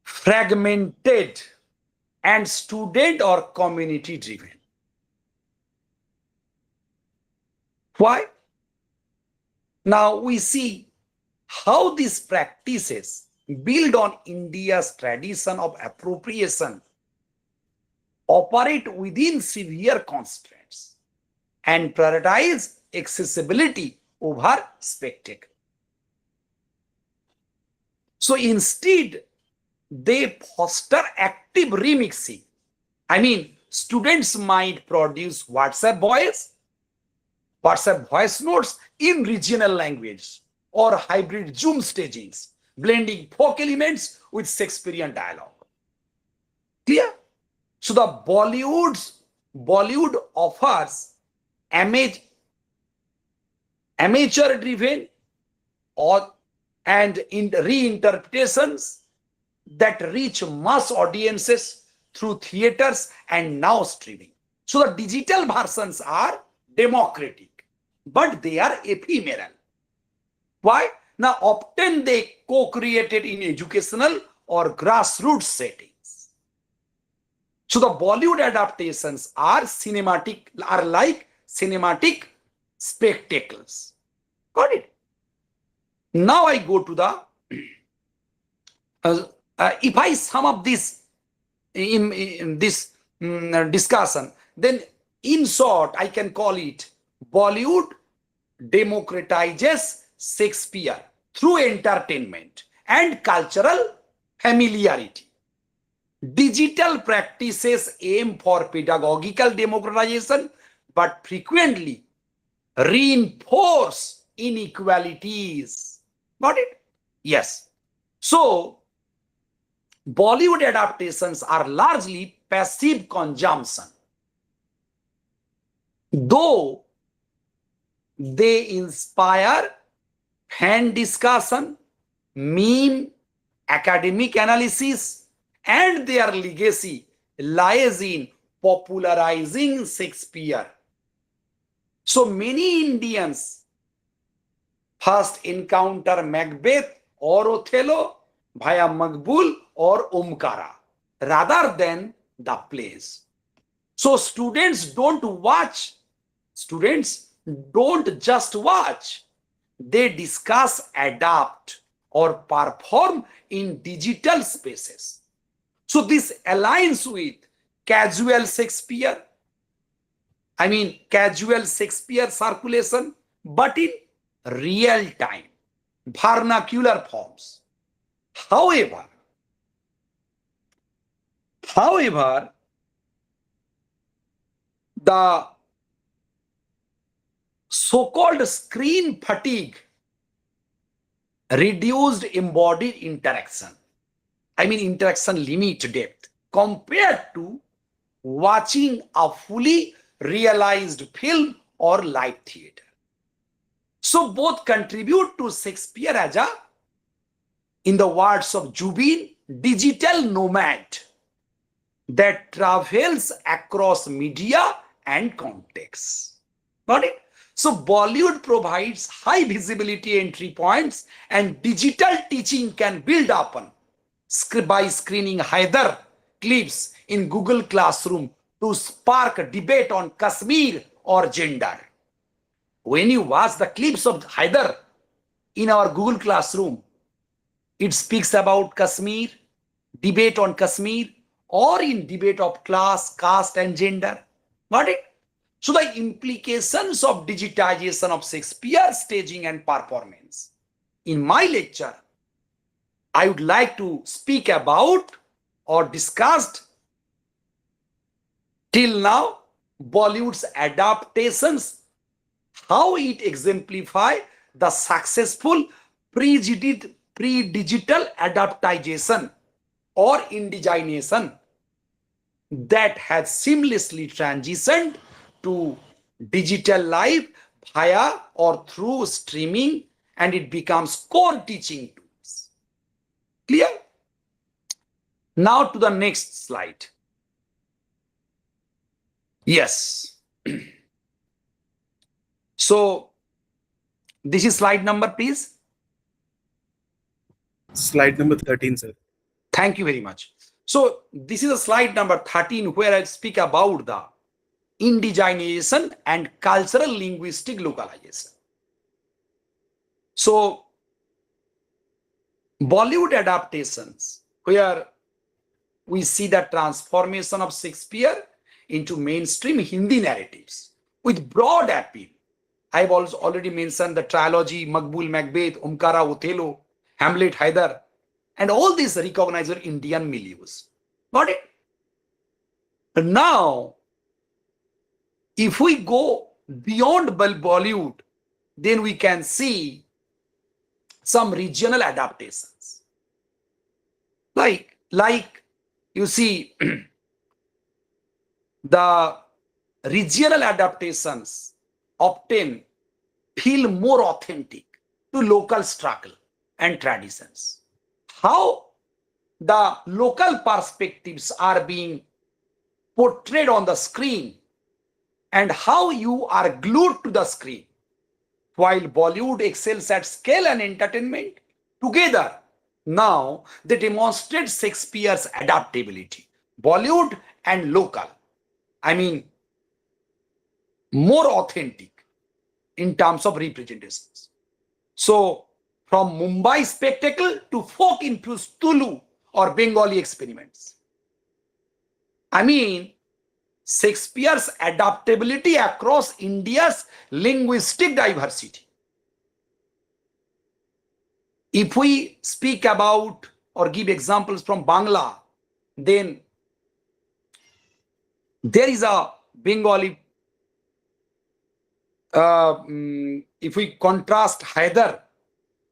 fragmented and student or community driven. Why? Now we see how these practices build on India's tradition of appropriation, operate within severe constraints, and prioritize accessibility over spectacle. So instead, they foster active remixing. I mean, students might produce WhatsApp voice notes in regional language or hybrid Zoom stagings, blending folk elements with Shakespearean dialogue. Clear? So the Bollywood offers amateur-driven and in reinterpretations that reach mass audiences through theaters and now streaming. So the digital versions are democratic, but they are ephemeral. Why? Now, often they co-created in educational or grassroots settings. So the Bollywood adaptations are like cinematic spectacles. Got it? Now I go to the if I sum up this in this discussion, then in short, I can call it Bollywood democratizes Shakespeare through entertainment and cultural familiarity. Digital practices aim for pedagogical democratization, but frequently reinforce inequalities. Got it? Yes. So, Bollywood adaptations are largely passive consumption, though they inspire fan discussion, meme, academic analysis, and their legacy lies in popularizing Shakespeare. So many Indians first encounter Macbeth or Othello via Makbul or Omkara rather than the plays. So students don't just watch, they discuss, adapt, or perform in digital spaces. So this aligns with casual Shakespeare circulation, but in real time, vernacular forms. However, the so-called screen fatigue reduced embodied interaction. Interaction limit depth compared to watching a fully realized film or live theater. So both contribute to Shakespeare as a, in the words of Jubin, digital nomad that travels across media and contexts. Got it? So Bollywood provides high visibility entry points, and digital teaching can build upon by screening Haider clips in Google Classroom to spark a debate on Kashmir or gender. When you watch the clips of Haider in our Google Classroom, it speaks about Kashmir, debate on Kashmir, or in debate of class, caste, and gender. Got it? So the implications of digitization of Shakespeare staging and performance. In my lecture, I would like to speak about or discussed till now Bollywood's adaptations, how it exemplify the successful pre-digital adaptation or indigenization. that has seamlessly transitioned to digital life via or through streaming, and it becomes core teaching tools. Clear? Now to the next slide. Yes. So this is slide number, please. Slide number 13, sir. Thank you very much. So this is a slide number 13 where I speak about the indigenization and cultural linguistic localization. So Bollywood adaptations, where we see the transformation of Shakespeare into mainstream Hindi narratives with broad appeal. I have also already mentioned the trilogy, Makbul, Macbeth, Omkara, Othello, Hamlet, Haidar, and all these recognizable Indian milieus. Got it? But now, if we go beyond Bollywood, then we can see some regional adaptations. Like you see, the regional adaptations often feel more authentic to local struggle and traditions. How the local perspectives are being portrayed on the screen and how you are glued to the screen. While Bollywood excels at scale and entertainment, together now they demonstrate Shakespeare's adaptability. Bollywood and local, I mean, more authentic in terms of representations. So from Mumbai spectacle to folk-infused Tulu or Bengali experiments. I mean, Shakespeare's adaptability across India's linguistic diversity. If we speak about or give examples from Bangla, then there is a Bengali, if we contrast Haidar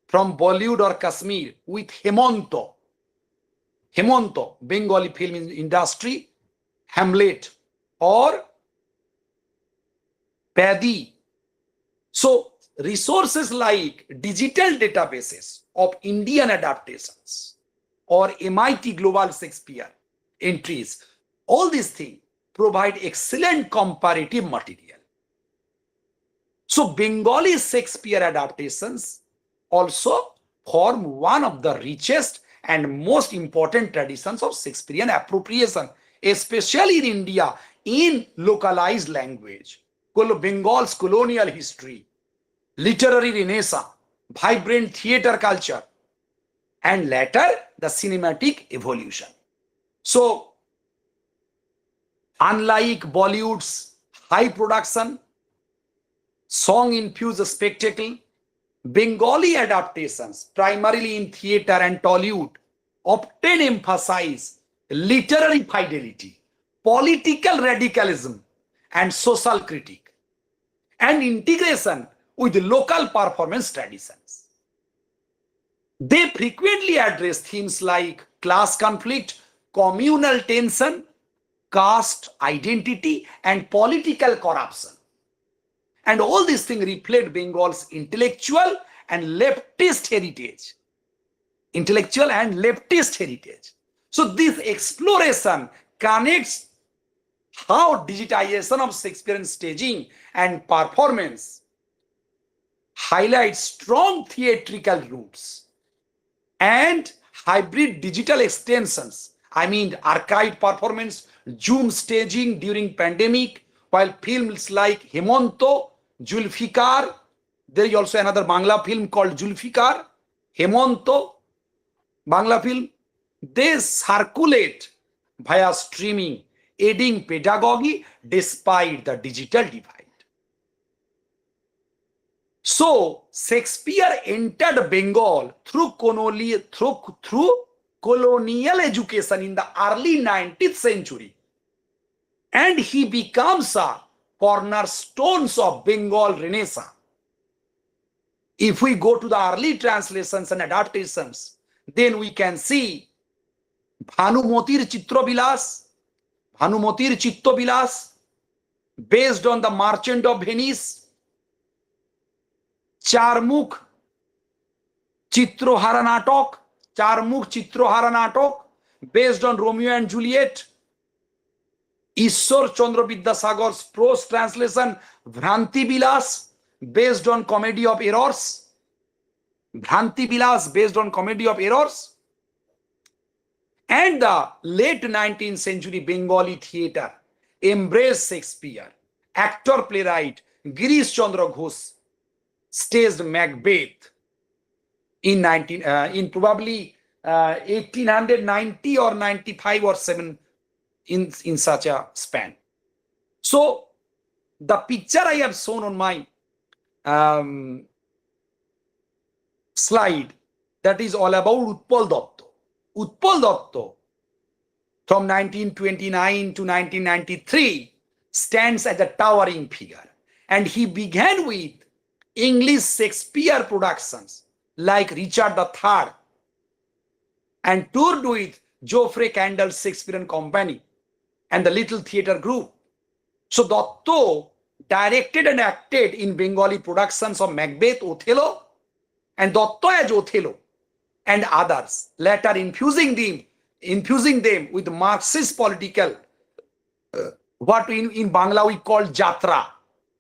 from Bollywood or Kashmir with Hemonto, Bengali film industry, Hamlet, or Paddy. So resources like digital databases of Indian adaptations or MIT Global Shakespeare entries, all these things provide excellent comparative material. So Bengali Shakespeare adaptations also form one of the richest and most important traditions of Shakespearean appropriation, especially in India, in localized language. Bengal's colonial history, literary renaissance, vibrant theater culture, and later the cinematic evolution. So, unlike Bollywood's high production, song-infused spectacle, Bengali adaptations, primarily in theater and Tollywood, often emphasize literary fidelity, political radicalism, and social critique, and integration with local performance traditions. They frequently address themes like class conflict, communal tension, caste identity, and political corruption. And all these things reflect Bengal's intellectual and leftist heritage. So this exploration connects how digitization of Shakespearean staging and performance highlights strong theatrical roots and hybrid digital extensions. I mean, archived performance, Zoom staging during pandemic, while films like Hemonto, Julfikar, there is also another Bangla film called Julfikar, Hemonto, Bangla film, they circulate via streaming, aiding pedagogy despite the digital divide. So Shakespeare entered Bengal through colonial education in the early 19th century, and he becomes a cornerstones of Bengal Renaissance. If we go to the early translations and adaptations, then we can see Bhanumotir Chitravilas, Hanumatir Chittabilas, based on the Merchant of Venice, Charmukh Chitrohara Natok, based on Romeo and Juliet, Ishwar Chandra Vidyasagar's prose translation Bhranti Bilas, based on Comedy of Errors, and the late 19th century Bengali theatre embraced Shakespeare. Actor playwright Girish Chandra Ghosh staged Macbeth in probably 1890 or 95 or 7 in such a span. So the picture I have shown on my slide, that is all about Utpal Datta. Utpal Datta from 1929 to 1993 stands as a towering figure, and he began with English Shakespeare productions like Richard III and toured with Geoffrey Candle's Shakespearean Company and the Little Theatre Group. So Datta directed and acted in Bengali productions of Macbeth, Othello, and Datta as Othello and others, later infusing them with Marxist political, what in Bangla we call Jatra.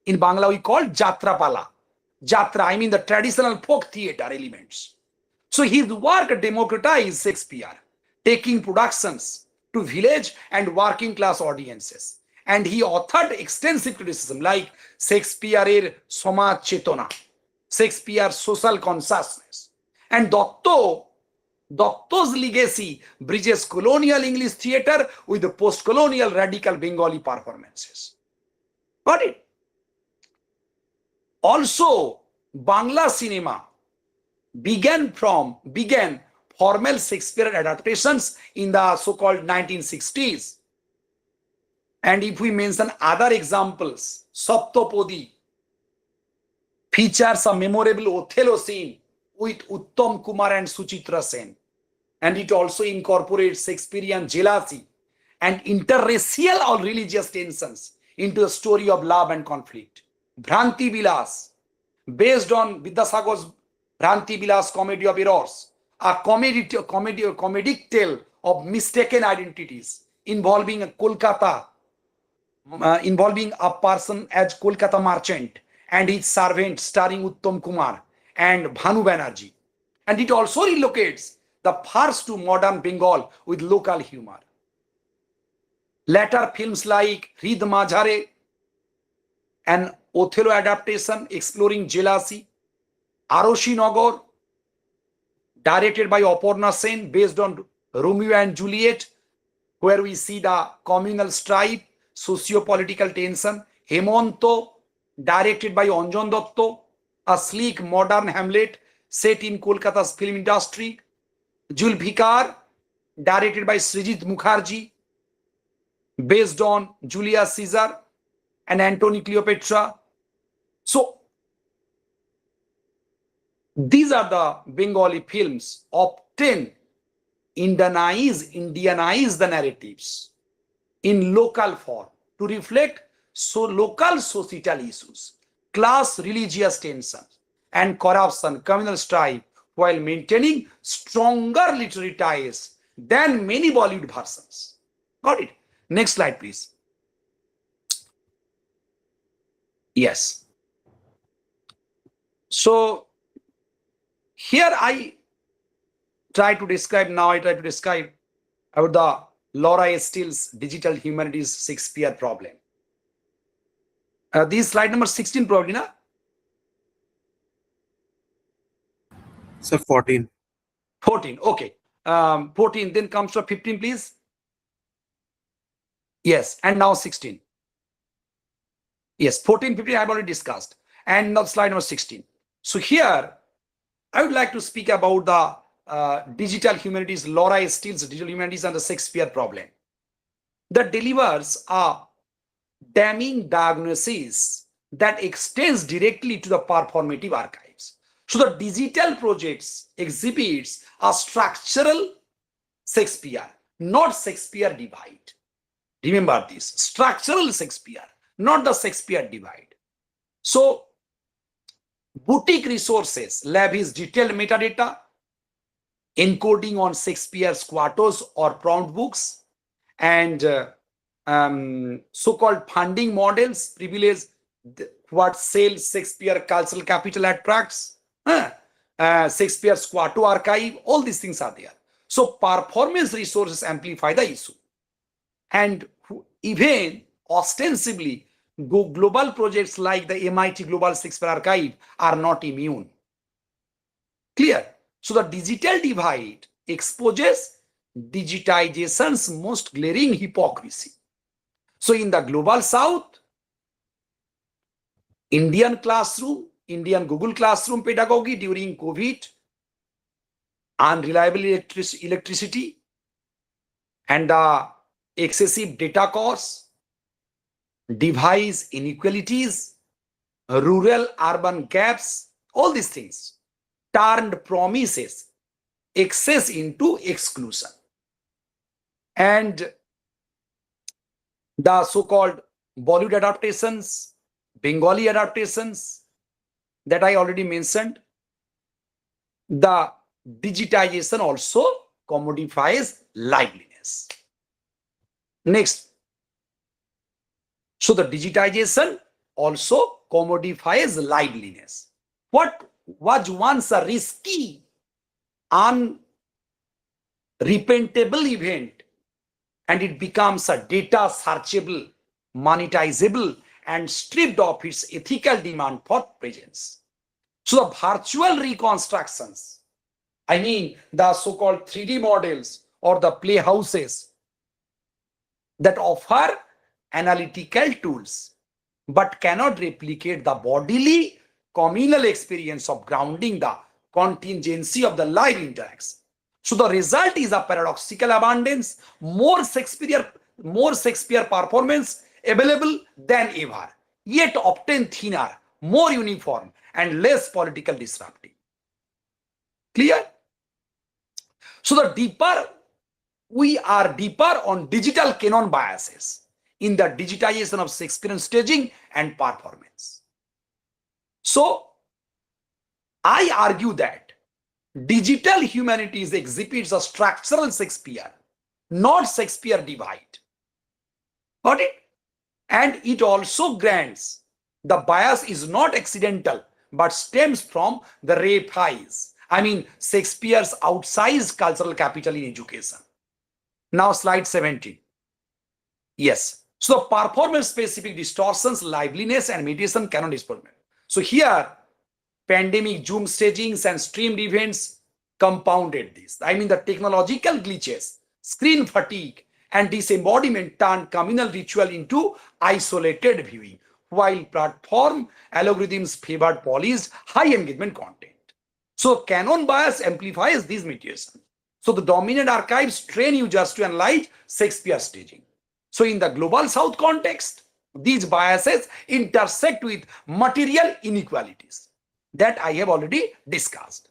In Bangla we call Jatra Pala. Jatra, I mean the traditional folk theatre elements. So his work democratized Shakespeare, taking productions to village and working class audiences. And he authored extensive criticism like Shakespeare's Samaj Chetona, Shakespeare's social consciousness. And Datta's legacy bridges colonial English theatre with the post-colonial radical Bengali performances. Got it? Also, Bangla cinema began formal Shakespearean adaptations in the so-called 1960s. And if we mention other examples, Saptapadi features a memorable Othello scene with Uttam Kumar and Suchitra Sen. And it also incorporates Shakespearean jealousy and interracial or religious tensions into a story of love and conflict. Bhranti Bilas, based on Vidyasagar's Bhranti Bilas Comedy of Errors, a comedic tale of mistaken identities involving a person as Kolkata merchant and his servant starring Uttam Kumar and Bhanu Banerjee. And it also relocates the first to modern Bengal with local humor. Later films like Hrid Majhare, an Othello adaptation exploring jealousy, Aroshi Nagar, directed by Aparna Sen, based on Romeo and Juliet, where we see the communal strife, socio-political tension, Hemanto, directed by Anjan Datta, a sleek modern Hamlet set in Kolkata's film industry, Julfikar, directed by Srijit Mukherjee, based on Julius Caesar and Antony Cleopatra. So these are the Bengali films often Indianize the narratives in local form to reflect local societal issues, class, religious tensions, and corruption, communal strife, while maintaining stronger literary ties than many Bollywood versions. Got it? Next slide, please. Yes. So here I try to describe about the Laura Steele's Digital Humanities Shakespeare problem. This slide number 16 probably, na? Sir, 14. 14, okay. 14, then comes to 15, please. Yes, and now 16. Yes, 14, 15 I've already discussed. And now slide number 16. So here, I would like to speak about the Digital Humanities, Laura Steele's Digital Humanities and the Shakespeare problem. That delivers a damning diagnosis that extends directly to the performative archives. So the digital projects exhibits a structural Shakespeare, not Shakespeare divide. Remember this, structural Shakespeare, not the Shakespeare divide. So boutique resources, lavish detailed metadata, encoding on Shakespeare's quartos or prompt books, and so-called funding models privilege what sells Shakespeare cultural capital attracts, Shakespeare's quarto archive, all these things are there. So performance resources amplify the issue. And even ostensibly, global projects like the MIT Global Shakespeare Archive are not immune. Clear? So the digital divide exposes digitization's most glaring hypocrisy. So in the global south, Indian Google Classroom pedagogy during COVID, unreliable electricity, and the excessive data costs, device inequalities, rural-urban gaps, all these things turned promises, excess into exclusion. And the so-called Bollywood adaptations, Bengali adaptations that I already mentioned, the digitization also commodifies liveliness. Next. So the digitization also commodifies liveliness. What was once a risky, unrepentable event, and it becomes a data searchable, monetizable, and stripped of its ethical demand for presence. So the virtual reconstructions, I mean the so-called 3D models or the playhouses that offer analytical tools but cannot replicate the bodily communal experience of grounding the contingency of the live interaction. So the result is a paradoxical abundance, more Shakespeare performance available than ever, yet often thinner, more uniform, and less political disruptive. Clear? So the deeper we are deeper on digital canon biases in the digitization of Shakespearean staging and performance. So I argue that digital humanities exhibits a structural Shakespeare, not Shakespeare divide. Got it? And it also grants the bias is not accidental but stems from the rapies. I mean Shakespeare's outsized cultural capital in education. Now slide 17. Yes. So performance-specific distortions, liveliness, and mediation cannot displacement. So here, pandemic Zoom stagings and streamed events compounded this. I mean the technological glitches, screen fatigue, and disembodiment turned communal ritual into isolated viewing, while platform algorithms favored polished, high engagement content. So canon bias amplifies these mediation. So the dominant archives train users to analyze Shakespeare staging. So in the global south context, these biases intersect with material inequalities that I have already discussed.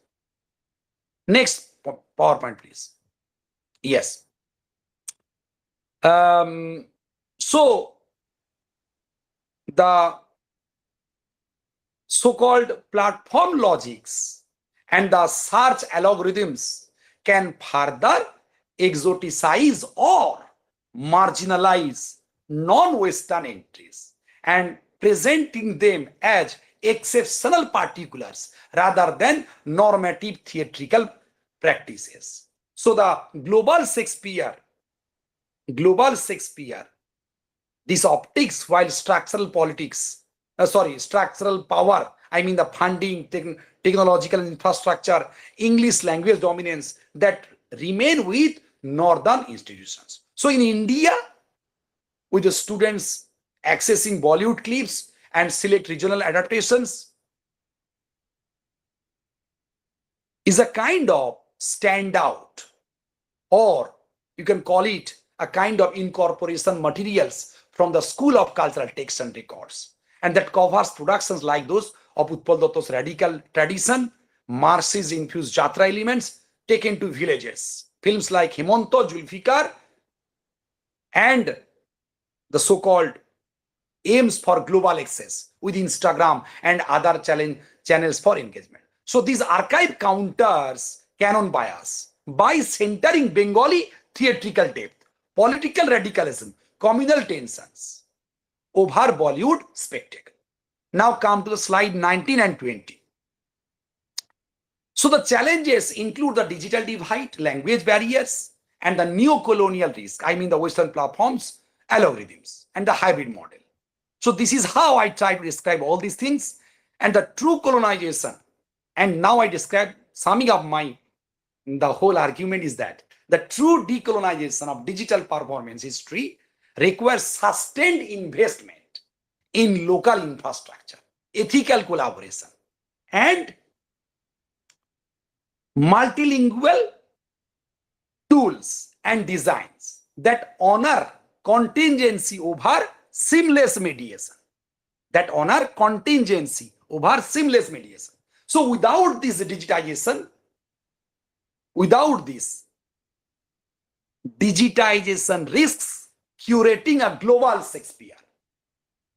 Next PowerPoint, please. Yes. So the so-called platform logics and the search algorithms can further exoticize or marginalize non-Western entries and presenting them as exceptional particulars rather than normative theatrical practices. So the global Shakespeare, these optics, while structural power, I mean the funding, technological infrastructure, English language dominance that remain with northern institutions. So in India, with the students accessing Bollywood clips and select regional adaptations, is a kind of standout, or you can call it a kind of incorporation materials from the School of Cultural Texts and Records, and that covers productions like those of Utpal Datta's radical tradition, Marx's infused Jatra elements taken to villages, films like Hemanto, Julfikar, and the so-called aims for global access with Instagram and other channels for engagement. So these archive counters canon bias by centering Bengali theatrical depth, political radicalism, communal tensions over Bollywood spectacle. Now come to the slide 19 and 20. So the challenges include the digital divide, language barriers, and the neo-colonial risk. I mean the Western platforms, algorithms, and the hybrid model. So this is how I try to describe all these things and the true colonization. And now I describe, summing up the whole argument is that the true decolonization of digital performance history requires sustained investment in local infrastructure, ethical collaboration, and multilingual tools and designs that honor contingency over seamless mediation. So without this digitization, risks curating a global Shakespeare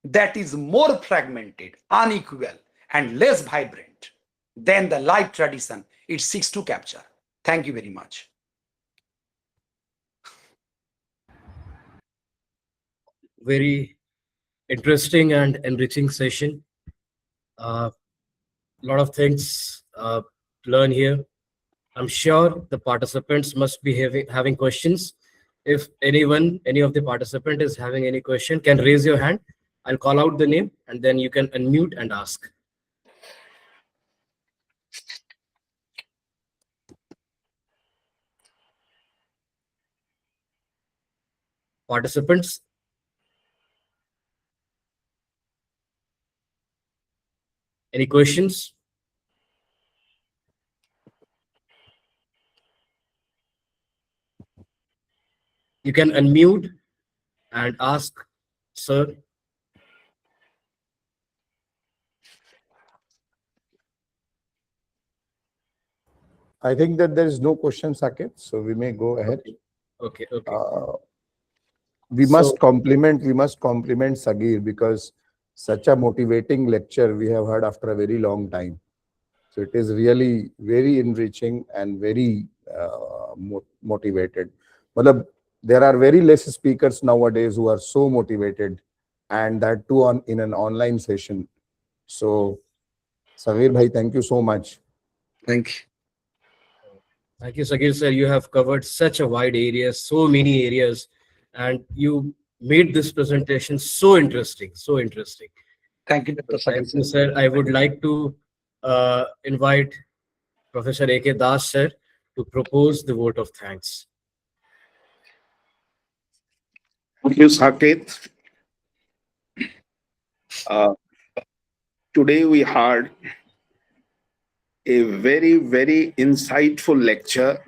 that is more fragmented, unequal, and less vibrant than the live tradition it seeks to capture. Thank you very much. Very interesting and enriching session. A lot of things to learn here. I'm sure the participants must be having questions. If any of the participant is having any question, can raise your hand. I'll call out the name and then you can unmute and ask. Participants, any questions? You can unmute and ask, sir. I think that there is no question, Saket, so we may go ahead. Okay. We must compliment Sagir, because such a motivating lecture we have heard after a very long time. So it is really very enriching and very motivated. But there are very less speakers nowadays who are so motivated, and that too in an online session. So Sagir bhai, thank you so much. Thank you. Thank you, Sagir sir. You have covered such a wide area, so many areas, and you made this presentation so interesting. Thank you, Dr. Saket. Thank you, sir. I would like to invite Professor A.K. Das sir to propose the vote of thanks. Thank you, Saket. Today we heard a very, very insightful lecture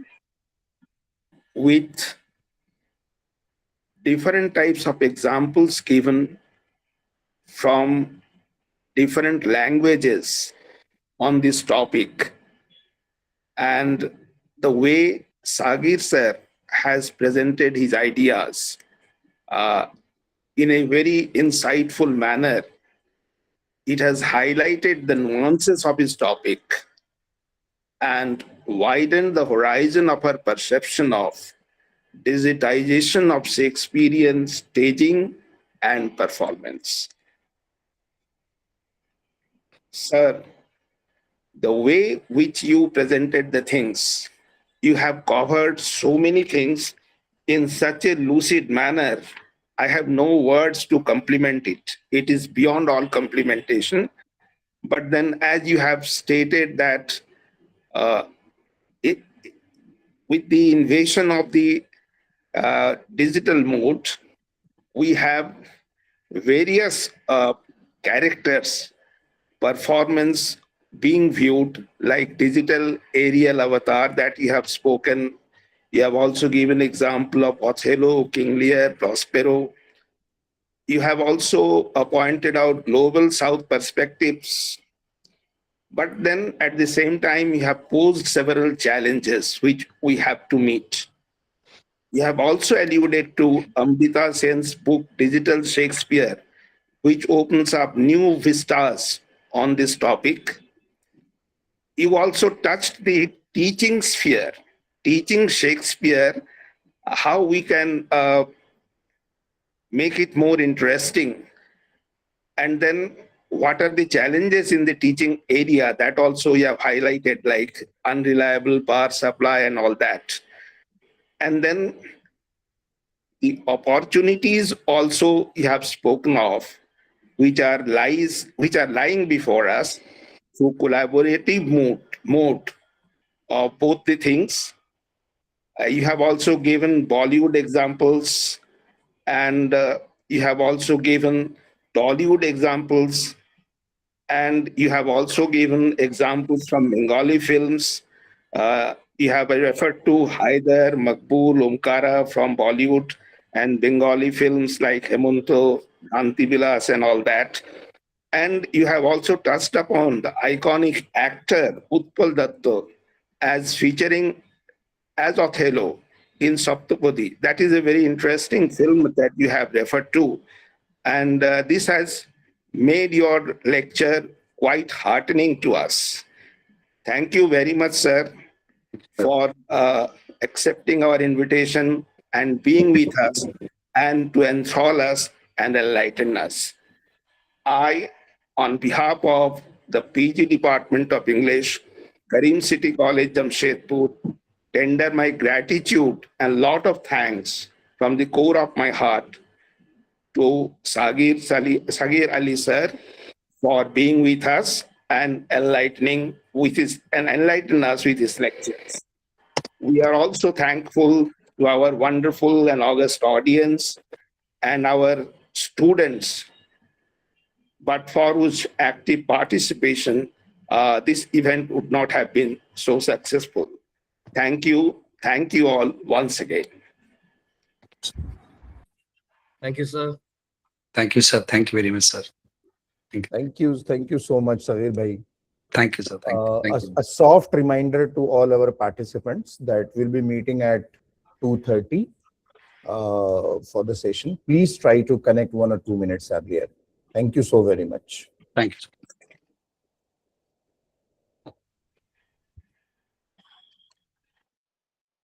with different types of examples given from different languages on this topic. And the way Sagir sir has presented his ideas in a very insightful manner, it has highlighted the nuances of his topic and widened the horizon of our perception of digitization of Shakespearean staging and performance. Sir, the way which you presented the things, you have covered so many things in such a lucid manner. I have no words to compliment it. It is beyond all complimentation. But then, as you have stated that with the invasion of the digital mode, we have various characters, performance being viewed like digital aerial avatar that you have spoken. You have also given example of Othello, King Lear, Prospero. You have also pointed out global South perspectives. But then at the same time, you have posed several challenges which we have to meet. you have also alluded to Amrita Sen's book, Digital Shakespeare, which opens up new vistas on this topic. You also touched the teaching sphere, teaching Shakespeare, how we can make it more interesting. And then what are the challenges in the teaching area that also you have highlighted, like unreliable power supply and all that. And then the opportunities also you have spoken of, which are lying before us through collaborative mode of both the things. You have also given Bollywood examples, and you have also given Tollywood examples, and you have also given examples from Bengali films. You have referred to Haider, Makbul, Omkara from Bollywood, and Bengali films like Hemanto, Antibilas, and all that. And you have also touched upon the iconic actor Utpal Datta as featuring as Othello in Saptapadi. That is a very interesting film that you have referred to. And this has made your lecture quite heartening to us. Thank you very much, sir, for accepting our invitation and being with us and to enthrall us and enlighten us. I, on behalf of the PG Department of English, Karim City College, Jamshedpur, tender my gratitude and lot of thanks from the core of my heart to Sagir Ali sir for being with us and enlighten us with his lectures. We are also thankful to our wonderful and august audience and our students, but for whose active participation, this event would not have been so successful. Thank you all once again. Thank you, sir. Thank you, sir. Thank you very much, sir. Thank you so much, Sagir bhai. Thank you, sir. Thank you. A soft reminder to all our participants that we'll be meeting at 2:30 for the session. Please try to connect 1 or 2 minutes earlier. Thank you so very much. Thank you.